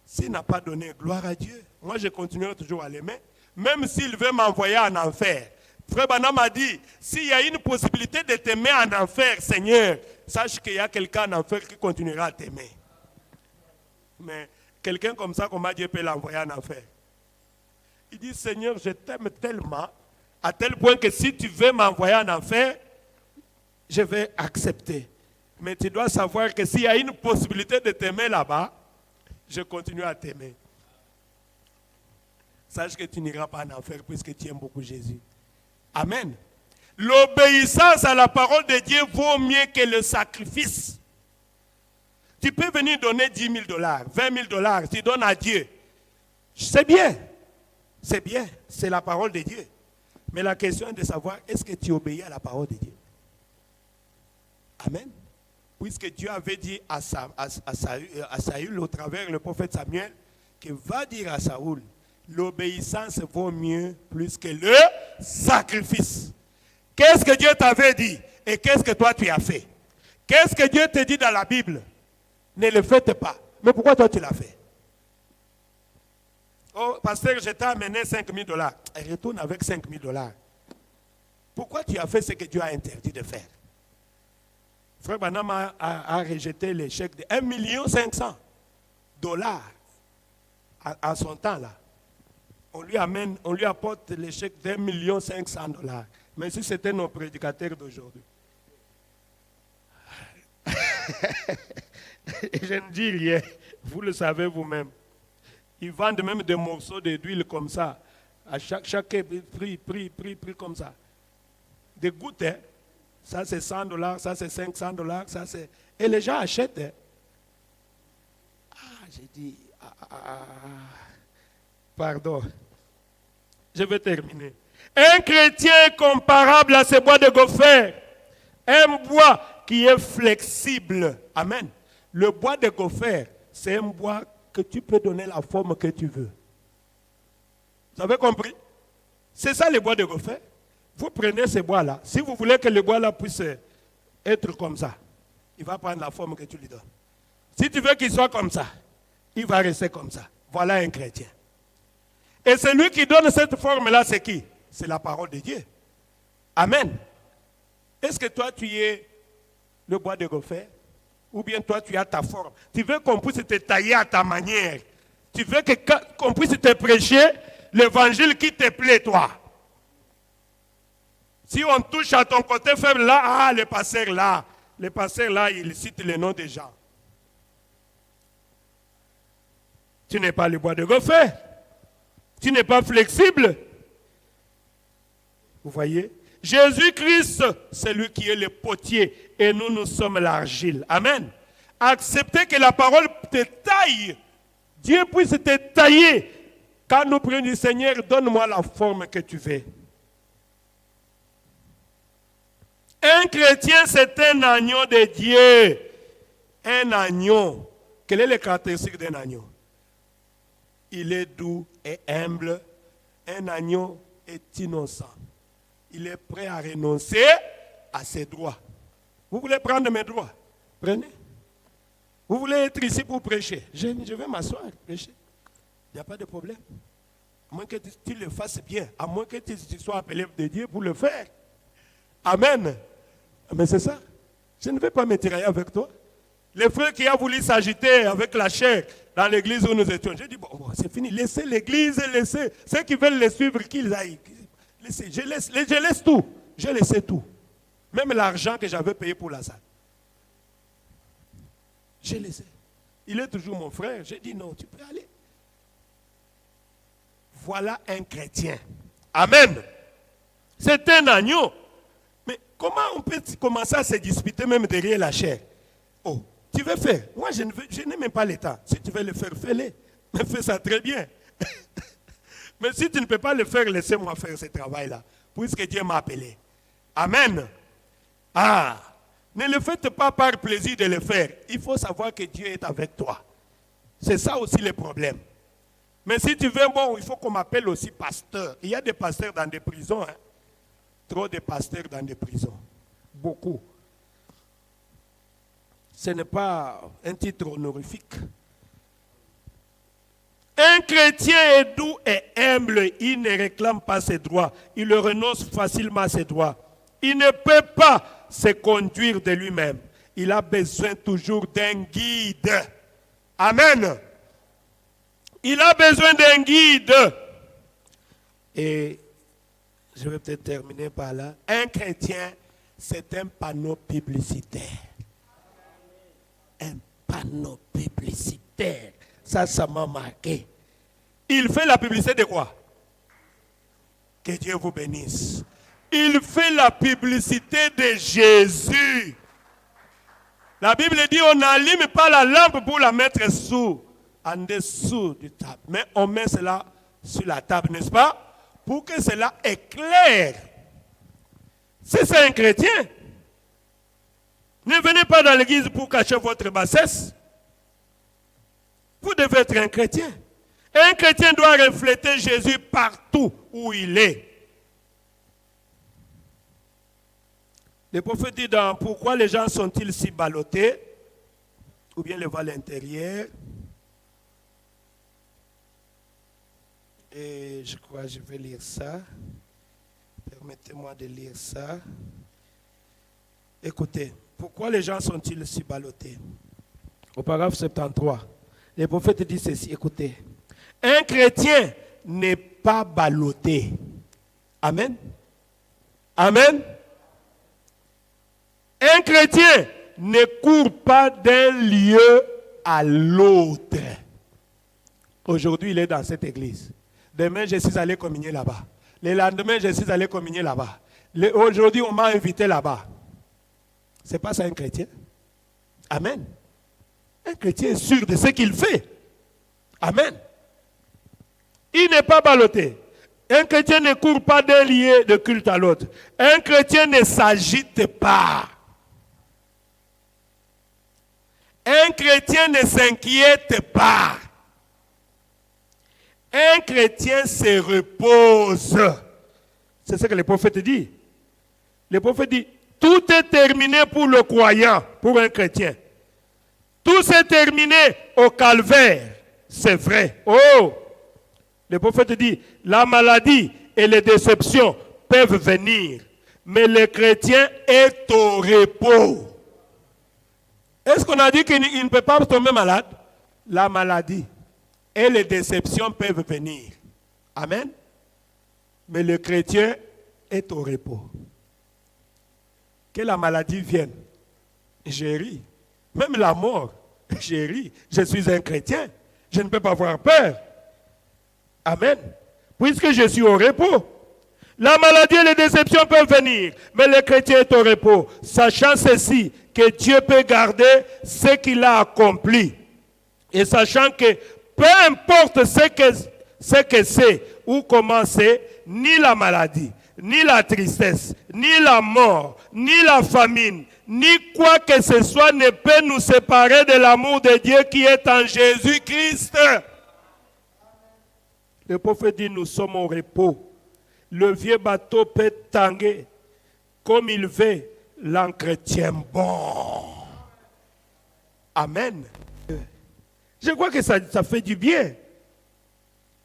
S'il n'a pas donné gloire à Dieu, moi je continuerai toujours à l'aimer. Même s'il veut m'envoyer en enfer. Frère Branham m'a dit, s'il y a une possibilité de t'aimer en enfer, Seigneur, sache qu'il y a quelqu'un en enfer qui continuera à t'aimer. Mais quelqu'un comme ça, comment Dieu peut l'envoyer en enfer? Il dit, Seigneur, je t'aime tellement, à tel point que si tu veux m'envoyer en enfer, je vais accepter. Mais tu dois savoir que s'il y a une possibilité de t'aimer là-bas, je continue à t'aimer. Sache que tu n'iras pas en enfer puisque tu aimes beaucoup Jésus. Amen. L'obéissance à la parole de Dieu vaut mieux que le sacrifice. Tu peux venir donner 10 000 $, 20 000 $, tu donnes à Dieu. C'est bien. C'est bien. C'est la parole de Dieu. Mais la question est de savoir, est-ce que tu obéis à la parole de Dieu? Amen. Puisque Dieu avait dit à Saül, au travers le prophète Samuel, qu'il va dire à Saül, l'obéissance vaut mieux plus que le sacrifice. Qu'est-ce que Dieu t'avait dit et qu'est-ce que toi tu as fait? Qu'est-ce que Dieu te dit dans la Bible? Ne le faites pas. Mais pourquoi toi tu l'as fait? Oh, pasteur, je t'ai amené 5 000 $. Et retourne avec 5 000 $. Pourquoi tu as fait ce que Dieu a interdit de faire? Frère Branham a rejeté le chèque de 1 500 000 $ à son temps là. On lui apporte le chèque d'1 500 000 $. Mais si c'était nos prédicateurs d'aujourd'hui. Je ne dis rien, vous le savez vous-même. Ils vendent même des morceaux d'huile comme ça. À chaque prix comme ça. Des gouttes, hein? Ça c'est 100 $, ça c'est 500 $, ça c'est... Et les gens achètent. Hein? Ah, j'ai dit... Pardon. Je vais terminer. Un chrétien est comparable à ce bois de gopher. Un bois qui est flexible. Amen. Le bois de gopher, c'est un bois que tu peux donner la forme que tu veux. Vous avez compris? C'est ça le bois de gopher. Vous prenez ce bois-là. Si vous voulez que le bois-là puisse être comme ça, il va prendre la forme que tu lui donnes. Si tu veux qu'il soit comme ça, il va rester comme ça. Voilà un chrétien. Et celui qui donne cette forme-là, c'est qui? C'est la parole de Dieu. Amen. Est-ce que toi, tu es le bois de gopher? Ou bien toi, tu as ta forme. Tu veux qu'on puisse te tailler à ta manière. Tu veux qu'on puisse te prêcher l'évangile qui te plaît, toi. Si on touche à ton côté faible, là, le pasteur là, il cite le nom des gens. Tu n'es pas le bois de Gopher. Tu n'es pas flexible. Vous voyez? Jésus-Christ, c'est lui qui est le potier et nous sommes l'argile. Amen. Acceptez que la parole te taille. Dieu puisse te tailler. Quand nous prions du Seigneur, donne-moi la forme que tu veux. Un chrétien, c'est un agneau de Dieu. Un agneau. Quelle est la caractéristique d'un agneau? Il est doux et humble. Un agneau est innocent. Il est prêt à renoncer à ses droits. Vous voulez prendre mes droits? Prenez. Vous voulez être ici pour prêcher? Je vais m'asseoir, prêcher. Il n'y a pas de problème. À moins que tu le fasses bien. À moins que tu sois appelé de Dieu pour le faire. Amen. Mais c'est ça. Je ne vais pas me tirailler avec toi. Le frère qui a voulu s'agiter avec la chair dans l'église où nous étions, j'ai dit, bon, c'est fini. Laissez l'église, laissez. Ceux qui veulent les suivre, qu'ils aillent. Laissez. Je laisse tout. J'ai laissé tout. Même l'argent que j'avais payé pour la salle. J'ai laissé. Il est toujours mon frère. J'ai dit, non, tu peux aller. Voilà un chrétien. Amen. C'est un agneau. Mais comment on peut commencer à se disputer même derrière la chair? Oh, tu veux faire? Moi, je n'ai même pas le temps. Si tu veux le faire, fais-le. Mais fais ça très bien. Mais si tu ne peux pas le faire, laissez-moi faire ce travail-là. Puisque Dieu m'a appelé. Amen. Ah, ne le faites pas par plaisir de le faire. Il faut savoir que Dieu est avec toi. C'est ça aussi le problème. Mais si tu veux, bon, il faut qu'on m'appelle aussi pasteur. Il y a des pasteurs dans des prisons. Hein? Trop de pasteurs dans des prisons. Beaucoup. Ce n'est pas un titre honorifique. Un chrétien est doux et humble. Il ne réclame pas ses droits. Il renonce facilement à ses droits. Il ne peut pas se conduire de lui-même. Il a besoin toujours d'un guide. Amen. Il a besoin d'un guide. Et je vais peut-être terminer par là. Un chrétien, c'est un panneau publicitaire. Un panneau publicitaire. Ça m'a marqué. Il fait la publicité de quoi? Que Dieu vous bénisse. Il fait la publicité de Jésus. La Bible dit on n'allume pas la lampe pour la mettre en dessous du table. Mais on met cela sur la table, n'est-ce pas? Pour que cela éclaire. Si c'est un chrétien, ne venez pas dans l'église pour cacher votre bassesse. Vous devez être un chrétien. Un chrétien doit refléter Jésus partout où il est. Le prophète dit dans pourquoi les gens sont-ils si ballottés, ou bien le voient à l'intérieur. Et je crois que je vais lire ça. Permettez-moi de lire ça. Écoutez, pourquoi les gens sont-ils si ballottés? Au paragraphe 73, le prophète dit ceci, écoutez. Un chrétien n'est pas ballotté. Amen. Amen. Un chrétien ne court pas d'un lieu à l'autre. Aujourd'hui, il est dans cette église. Demain, je suis allé communier là-bas. Le lendemain, je suis allé communier là-bas. Aujourd'hui, on m'a invité là-bas. Ce n'est pas ça un chrétien. Amen. Un chrétien est sûr de ce qu'il fait. Amen. Il n'est pas ballotté. Un chrétien ne court pas d'un lieu de culte à l'autre. Un chrétien ne s'agite pas. Un chrétien ne s'inquiète pas. Un chrétien se repose. C'est ce que le prophète dit. Le prophète dit, tout est terminé pour le croyant, pour un chrétien. Tout s'est terminé au calvaire. C'est vrai. Oh! Le prophète dit, la maladie et les déceptions peuvent venir, mais le chrétien est au repos. Est-ce qu'on a dit qu'il ne peut pas tomber malade? La maladie et les déceptions peuvent venir. Amen. Mais le chrétien est au repos. Que la maladie vienne, j'ai ri. Même la mort, j'ai ri. Je suis un chrétien. Je ne peux pas avoir peur. Amen. Puisque je suis au repos. La maladie et les déceptions peuvent venir, mais le chrétien est au repos, sachant ceci, que Dieu peut garder ce qu'il a accompli. Et sachant que peu importe ce que c'est ou comment c'est, ni la maladie, ni la tristesse, ni la mort, ni la famine, ni quoi que ce soit ne peut nous séparer de l'amour de Dieu qui est en Jésus-Christ. Le prophète dit, nous sommes au repos. Le vieux bateau peut tanguer comme il veut, l'entretien bon. Amen. Je crois que ça fait du bien.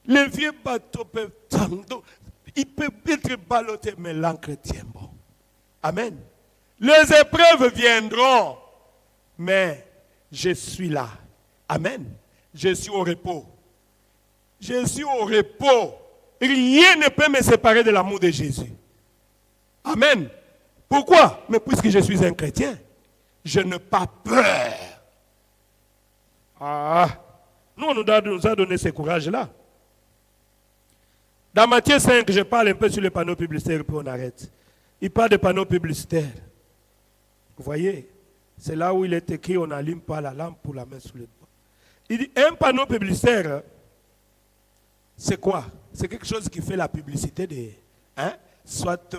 Le vieux bateau peut tanguer, il peut être ballotté, mais l'entretien bon. Amen. Les épreuves viendront, mais je suis là. Amen. Je suis au repos. Je suis au repos. Rien ne peut me séparer de l'amour de Jésus. Amen. Pourquoi? Mais puisque je suis un chrétien, je n'ai pas peur. Nous, on nous a donné ce courage-là. Dans Matthieu 5, je parle un peu sur les panneaux publicitaires, puis on arrête. Il parle de panneaux publicitaires. Vous voyez, c'est là où il est écrit, on n'allume pas la lampe pour la mettre sous le doigt. Il dit, un panneau publicitaire, c'est quoi? C'est quelque chose qui fait la publicité soit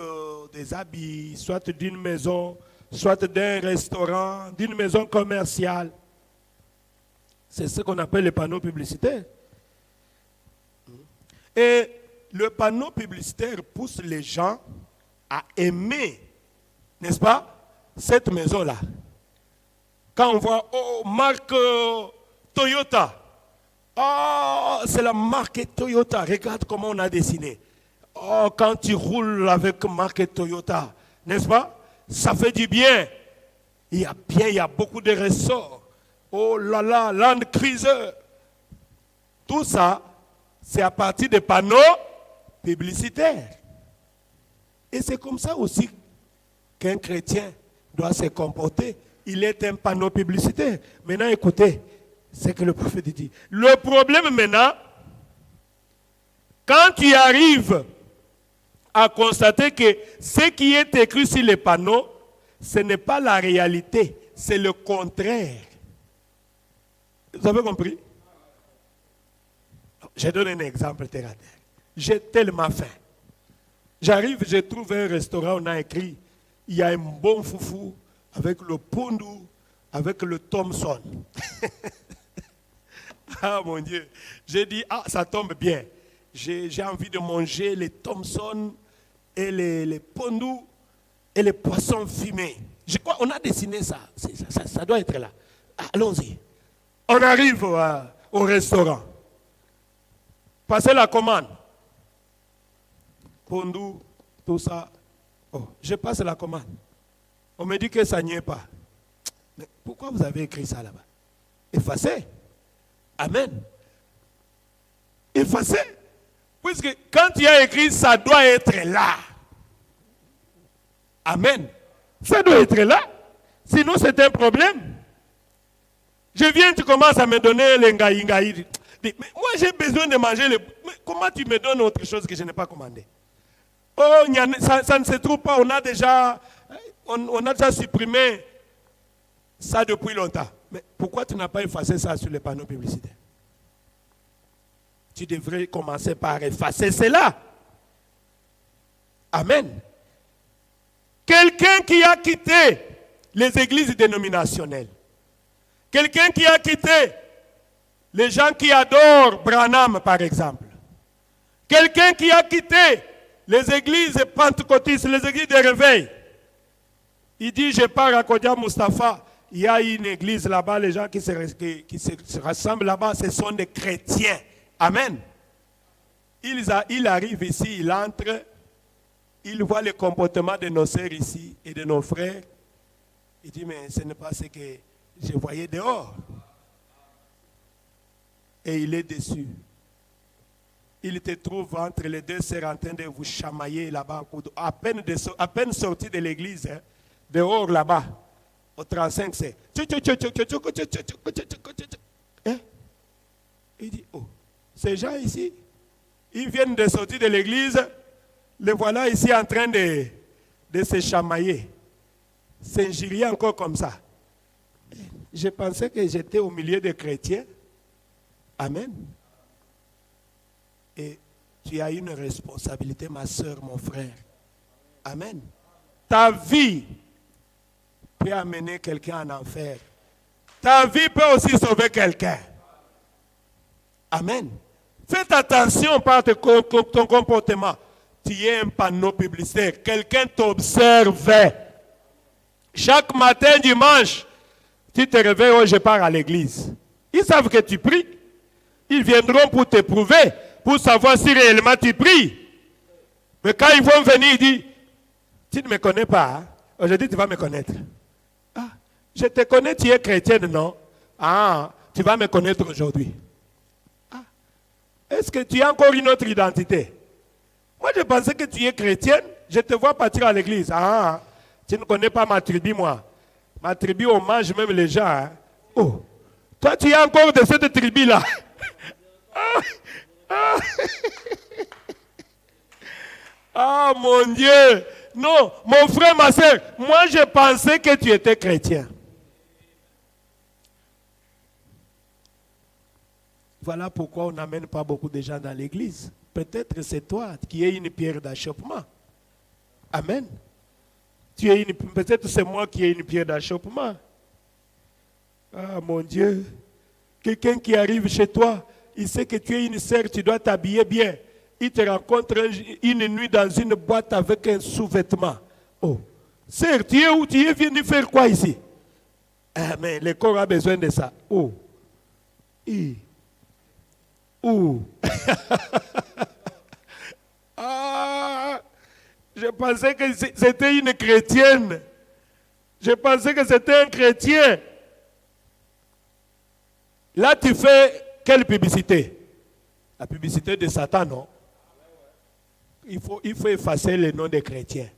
des habits, soit d'une maison, soit d'un restaurant, d'une maison commerciale. C'est ce qu'on appelle les panneaux publicitaires. Et le panneau publicitaire pousse les gens à aimer, n'est-ce pas, cette maison-là. Quand on voit, marque Toyota, c'est la marque Toyota. Regarde comment on a dessiné. Quand tu roules avec marque Toyota, n'est-ce pas? Ça fait du bien. Il y a beaucoup de ressorts. Oh là là, Land Cruiser. Tout ça, c'est à partir des panneaux publicitaires. Et c'est comme ça aussi qu'un chrétien doit se comporter. Il est un panneau publicitaire. Maintenant, écoutez. C'est que le prophète dit. Le problème maintenant, quand tu arrives à constater que ce qui est écrit sur les panneaux, ce n'est pas la réalité, c'est le contraire. Vous avez compris? Je donne un exemple terre à terre. J'ai tellement faim. J'arrive, je trouve un restaurant, on a écrit, il y a un bon foufou avec le pondu, avec le Thompson. Ah mon Dieu, j'ai dit, ça tombe bien. J'ai envie de manger les Thompson et les pondus et les poissons fumés. Je crois on a dessiné ça. Ça doit être là. Allons-y. On arrive au restaurant. Passez la commande. Pondu, tout ça. Je passe la commande. On me dit que ça n'y est pas. Mais pourquoi vous avez écrit ça là-bas? Effacez. Amen. Effacé. Puisque quand il y a écrit, ça doit être là. Amen. Ça doit être là. Sinon, c'est un problème. Je viens, tu commences à me donner les ngaï. Mais moi, j'ai besoin de manger les... Mais comment tu me donnes autre chose que je n'ai pas commandé? Ça ne se trouve pas. On a déjà supprimé ça depuis longtemps. Mais pourquoi tu n'as pas effacé ça sur les panneaux publicitaires? Tu devrais commencer par effacer cela. Amen. Quelqu'un qui a quitté les églises dénominationnelles, quelqu'un qui a quitté les gens qui adorent Branham, par exemple, quelqu'un qui a quitté les églises pentecôtistes, les églises de réveil, il dit, je pars à Kodia Mustafa. Il y a une église là-bas, les gens qui se rassemblent là-bas, ce sont des chrétiens. Amen. Il arrive ici, il entre, il voit le comportement de nos sœurs ici et de nos frères. Il dit, mais ce n'est pas ce que Je voyais dehors. Et il est déçu. Il te trouve entre les deux sœurs en train de vous chamailler là-bas. À peine sorti de l'église, hein, dehors là-bas, au 35C. Hein? Il dit, oh, ces gens ici, ils viennent de sortir de l'église, les voilà ici en train de se chamailler. S'injurier encore comme ça. Je pensais que j'étais au milieu des chrétiens. Amen. Et tu as une responsabilité, ma soeur, mon frère. Amen. Ta vie peut amener quelqu'un en enfer. Ta vie peut aussi sauver quelqu'un. Amen. Faites attention par ton comportement. Tu es un panneau publicitaire. Quelqu'un t'observe. Chaque matin, dimanche, tu te réveilles, oh, je pars à l'église. Ils savent que tu pries. Ils viendront pour t'éprouver, pour savoir si réellement tu pries. Mais quand ils vont venir, ils disent, tu ne me connais pas. Hein? Aujourd'hui, tu vas me connaître. Ah, je te connais, tu es chrétienne, non? Ah, tu vas me connaître aujourd'hui. Ah, est-ce que tu as encore une autre identité? Moi, je pensais que tu es chrétienne. Je te vois partir à l'église. Ah, tu ne connais pas ma tribu, moi. Ma tribu, on mange même les gens. Hein? Oh, toi, tu es encore de cette tribu-là. Ah, mon Dieu. Non, mon frère, ma soeur, moi, je pensais que tu étais chrétien. Voilà pourquoi on n'amène pas beaucoup de gens dans l'église. Peut-être c'est toi qui es une pierre d'achoppement. Amen. Peut-être c'est moi qui ai une pierre d'achoppement. Ah, mon Dieu. Quelqu'un qui arrive chez toi, il sait que tu es une sœur, tu dois t'habiller bien. Il te rencontre une nuit dans une boîte avec un sous-vêtement. Oh, sœur, tu es où? Tu es venu faire quoi ici? Ah, mais le corps a besoin de ça. Oh. Oh. Ah, je pensais que c'était une chrétienne. Je pensais que c'était un chrétien. Là, tu fais quelle publicité? La publicité de Satan, non? Il faut effacer le nom des chrétiens.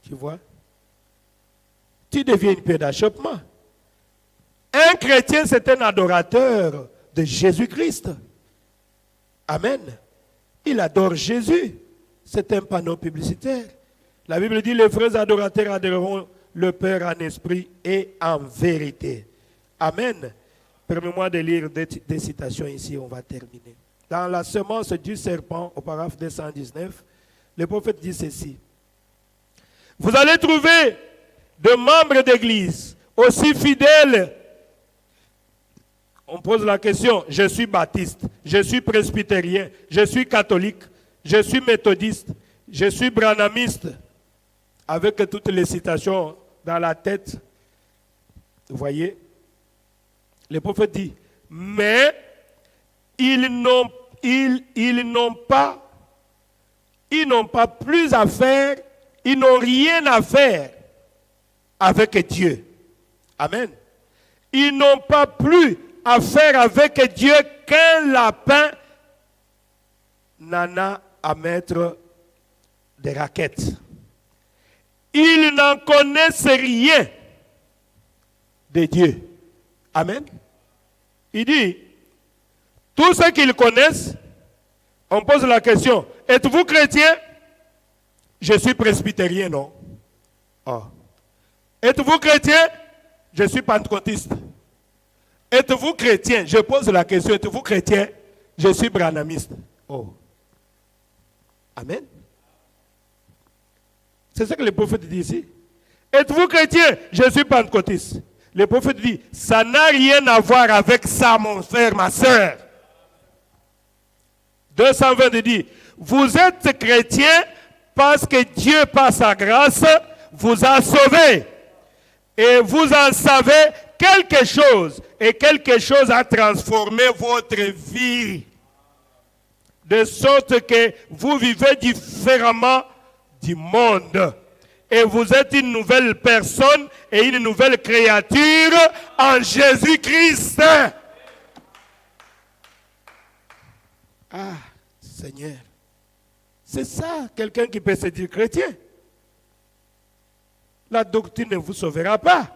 Tu vois? Tu deviens une pierre d'achoppement. Un chrétien, c'est un adorateur de Jésus-Christ. Amen. Il adore Jésus. C'est un panneau publicitaire. La Bible dit, les vrais adorateurs adoreront le Père en esprit et en vérité. Amen. Permets-moi de lire des citations ici, on va terminer. Dans la semence du serpent, au paragraphe 219, le prophète dit ceci. Vous allez trouver de membres d'église aussi fidèles. On pose la question, je suis baptiste, je suis presbytérien, je suis catholique, je suis méthodiste, je suis branhamiste, avec toutes les citations dans la tête. Vous voyez? Le prophète dit, mais ils n'ont pas plus à faire, ils n'ont rien à faire avec Dieu. Amen. Ils n'ont pas plus à faire avec Dieu qu'un lapin n'en a à mettre des raquettes. Ils n'en connaissent rien de Dieu. Amen. Il dit, tout ce qu'ils connaissent, on pose la question, êtes-vous chrétien? Je suis presbytérien, non? Oh. Êtes-vous chrétien? Je suis pentecôtiste. Êtes-vous chrétien? Je pose la question, êtes-vous chrétien? Je suis branhamiste. Oh. Amen. C'est ce que le prophète dit ici. Êtes-vous chrétien? Je suis pentecôtiste. Le prophète dit, ça n'a rien à voir avec ça, mon frère, ma soeur. 220 dit, vous êtes chrétien parce que Dieu, par sa grâce, vous a sauvé. Et vous en savez quelque chose. Et quelque chose a transformé votre vie. De sorte que vous vivez différemment du monde. et vous êtes une nouvelle personne et une nouvelle créature en Jésus-Christ. Ah, Seigneur. C'est ça, quelqu'un qui peut se dire chrétien. La doctrine ne vous sauvera pas.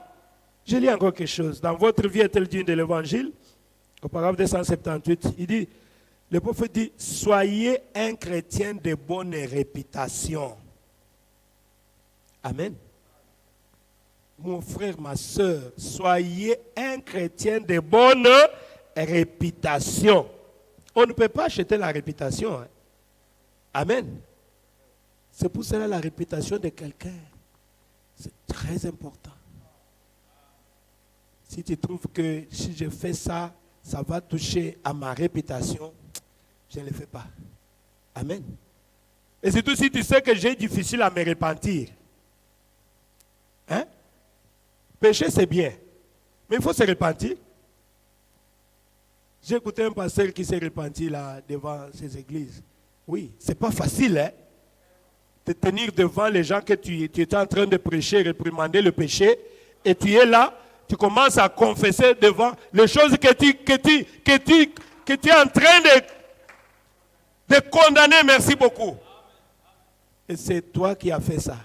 Je lis encore quelque chose. Dans votre vie est-elle digne de l'évangile? Au paragraphe 278, il dit, le prophète dit, soyez un chrétien de bonne réputation. Amen. Mon frère, ma soeur, soyez un chrétien de bonne réputation. On ne peut pas acheter la réputation. Hein. Amen. C'est pour cela la réputation de quelqu'un. C'est très important. Si tu trouves que si je fais ça, ça va toucher à ma réputation, je ne le fais pas. Amen. Et surtout si tu sais que j'ai difficile à me repentir. Hein? Pécher, c'est bien. Mais il faut se repentir. J'ai écouté un pasteur qui s'est repenti là devant ces églises. Oui, c'est pas facile, hein? De tenir devant les gens que tu étais en train de prêcher, réprimander le péché, et tu es là, tu commences à confesser devant les choses que tu es en train de condamner. Merci beaucoup. Et c'est toi qui as fait ça.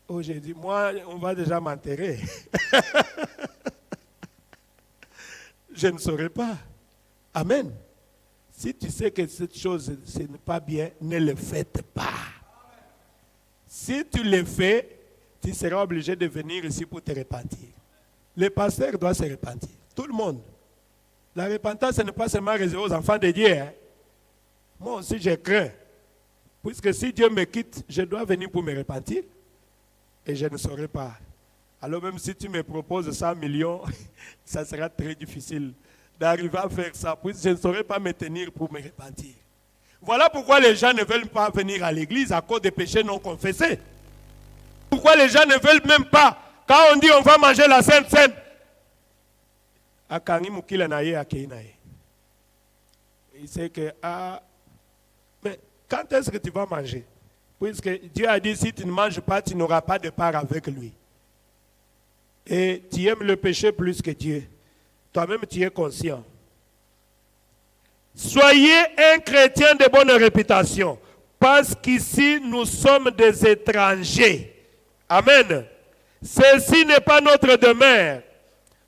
Oh, j'ai dit, moi, on va déjà m'enterrer. Je ne saurais pas. Amen. Si tu sais que cette chose, ce n'est pas bien, ne le faites pas. Si tu le fais, tu seras obligé de venir ici pour te repentir. Le pasteur doit se repentir. Tout le monde. La repentance, ce n'est pas seulement réservé aux enfants de Dieu. Hein. Moi aussi, je crains. Puisque si Dieu me quitte, je dois venir pour me repentir. Et je ne saurais pas. Alors même si tu me proposes 100 millions, ça sera très difficile d'arriver à faire ça. Puisque je ne saurais pas me tenir pour me repentir. Voilà pourquoi les gens ne veulent pas venir à l'église à cause des péchés non confessés. Pourquoi les gens ne veulent même pas, quand on dit on va manger la Sainte Seine, il sait que, mais quand est-ce que tu vas manger? Puisque Dieu a dit, si tu ne manges pas, tu n'auras pas de part avec lui. Et tu aimes le péché plus que Dieu. Toi-même, tu es conscient. Soyez un chrétien de bonne réputation, parce qu'ici, nous sommes des étrangers. Amen. Ceci n'est pas notre demeure.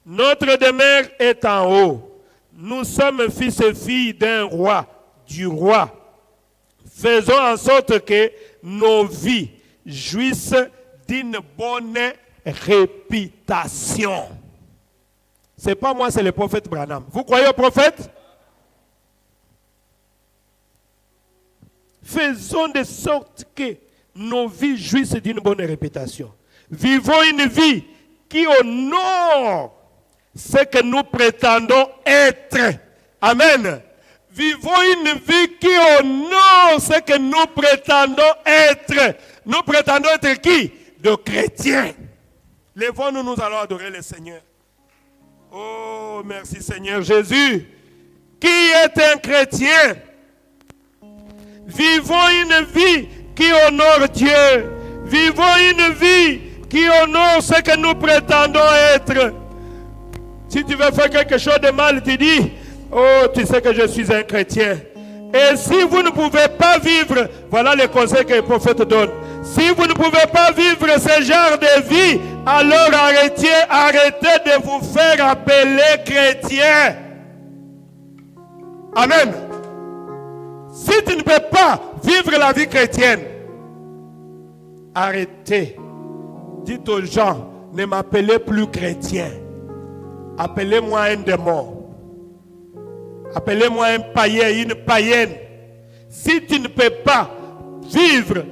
Notre demeure est en haut. Nous sommes fils et filles d'un roi, du roi. Faisons en sorte que nos vies jouissent d'une bonne réputation. Ce n'est pas moi, c'est le prophète Branham. Vous croyez au prophète? Faisons de sorte que nos vies jouissent d'une bonne réputation. Vivons une vie qui honore ce que nous prétendons être. Amen. Vivons une vie qui honore ce que nous prétendons être. Nous prétendons être qui? De chrétiens. Lèvons-nous, nous allons adorer le Seigneur. Oh, merci Seigneur Jésus. Qui est un chrétien? Vivons une vie qui honore Dieu. Vivons une vie qui honore ce que nous prétendons être. Si tu veux faire quelque chose de mal, tu dis, oh, tu sais que je suis un chrétien. Et si vous ne pouvez pas vivre, voilà les conseils que le prophète donne. Si vous ne pouvez pas vivre ce genre de vie, alors arrêtez de vous faire appeler chrétien. Amen. Si tu ne peux pas vivre la vie chrétienne, arrêtez. Dites aux gens, ne m'appelez plus chrétien. Appelez-moi un démon. Appelez-moi un païen, une païenne. Si tu ne peux pas vivre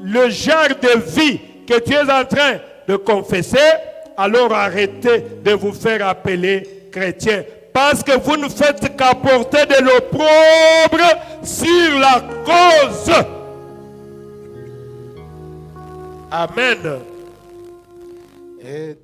le genre de vie que tu es en train de confesser, alors arrêtez de vous faire appeler chrétien. Parce que vous ne faites qu'apporter de l'opprobre sur la cause. Amen. Et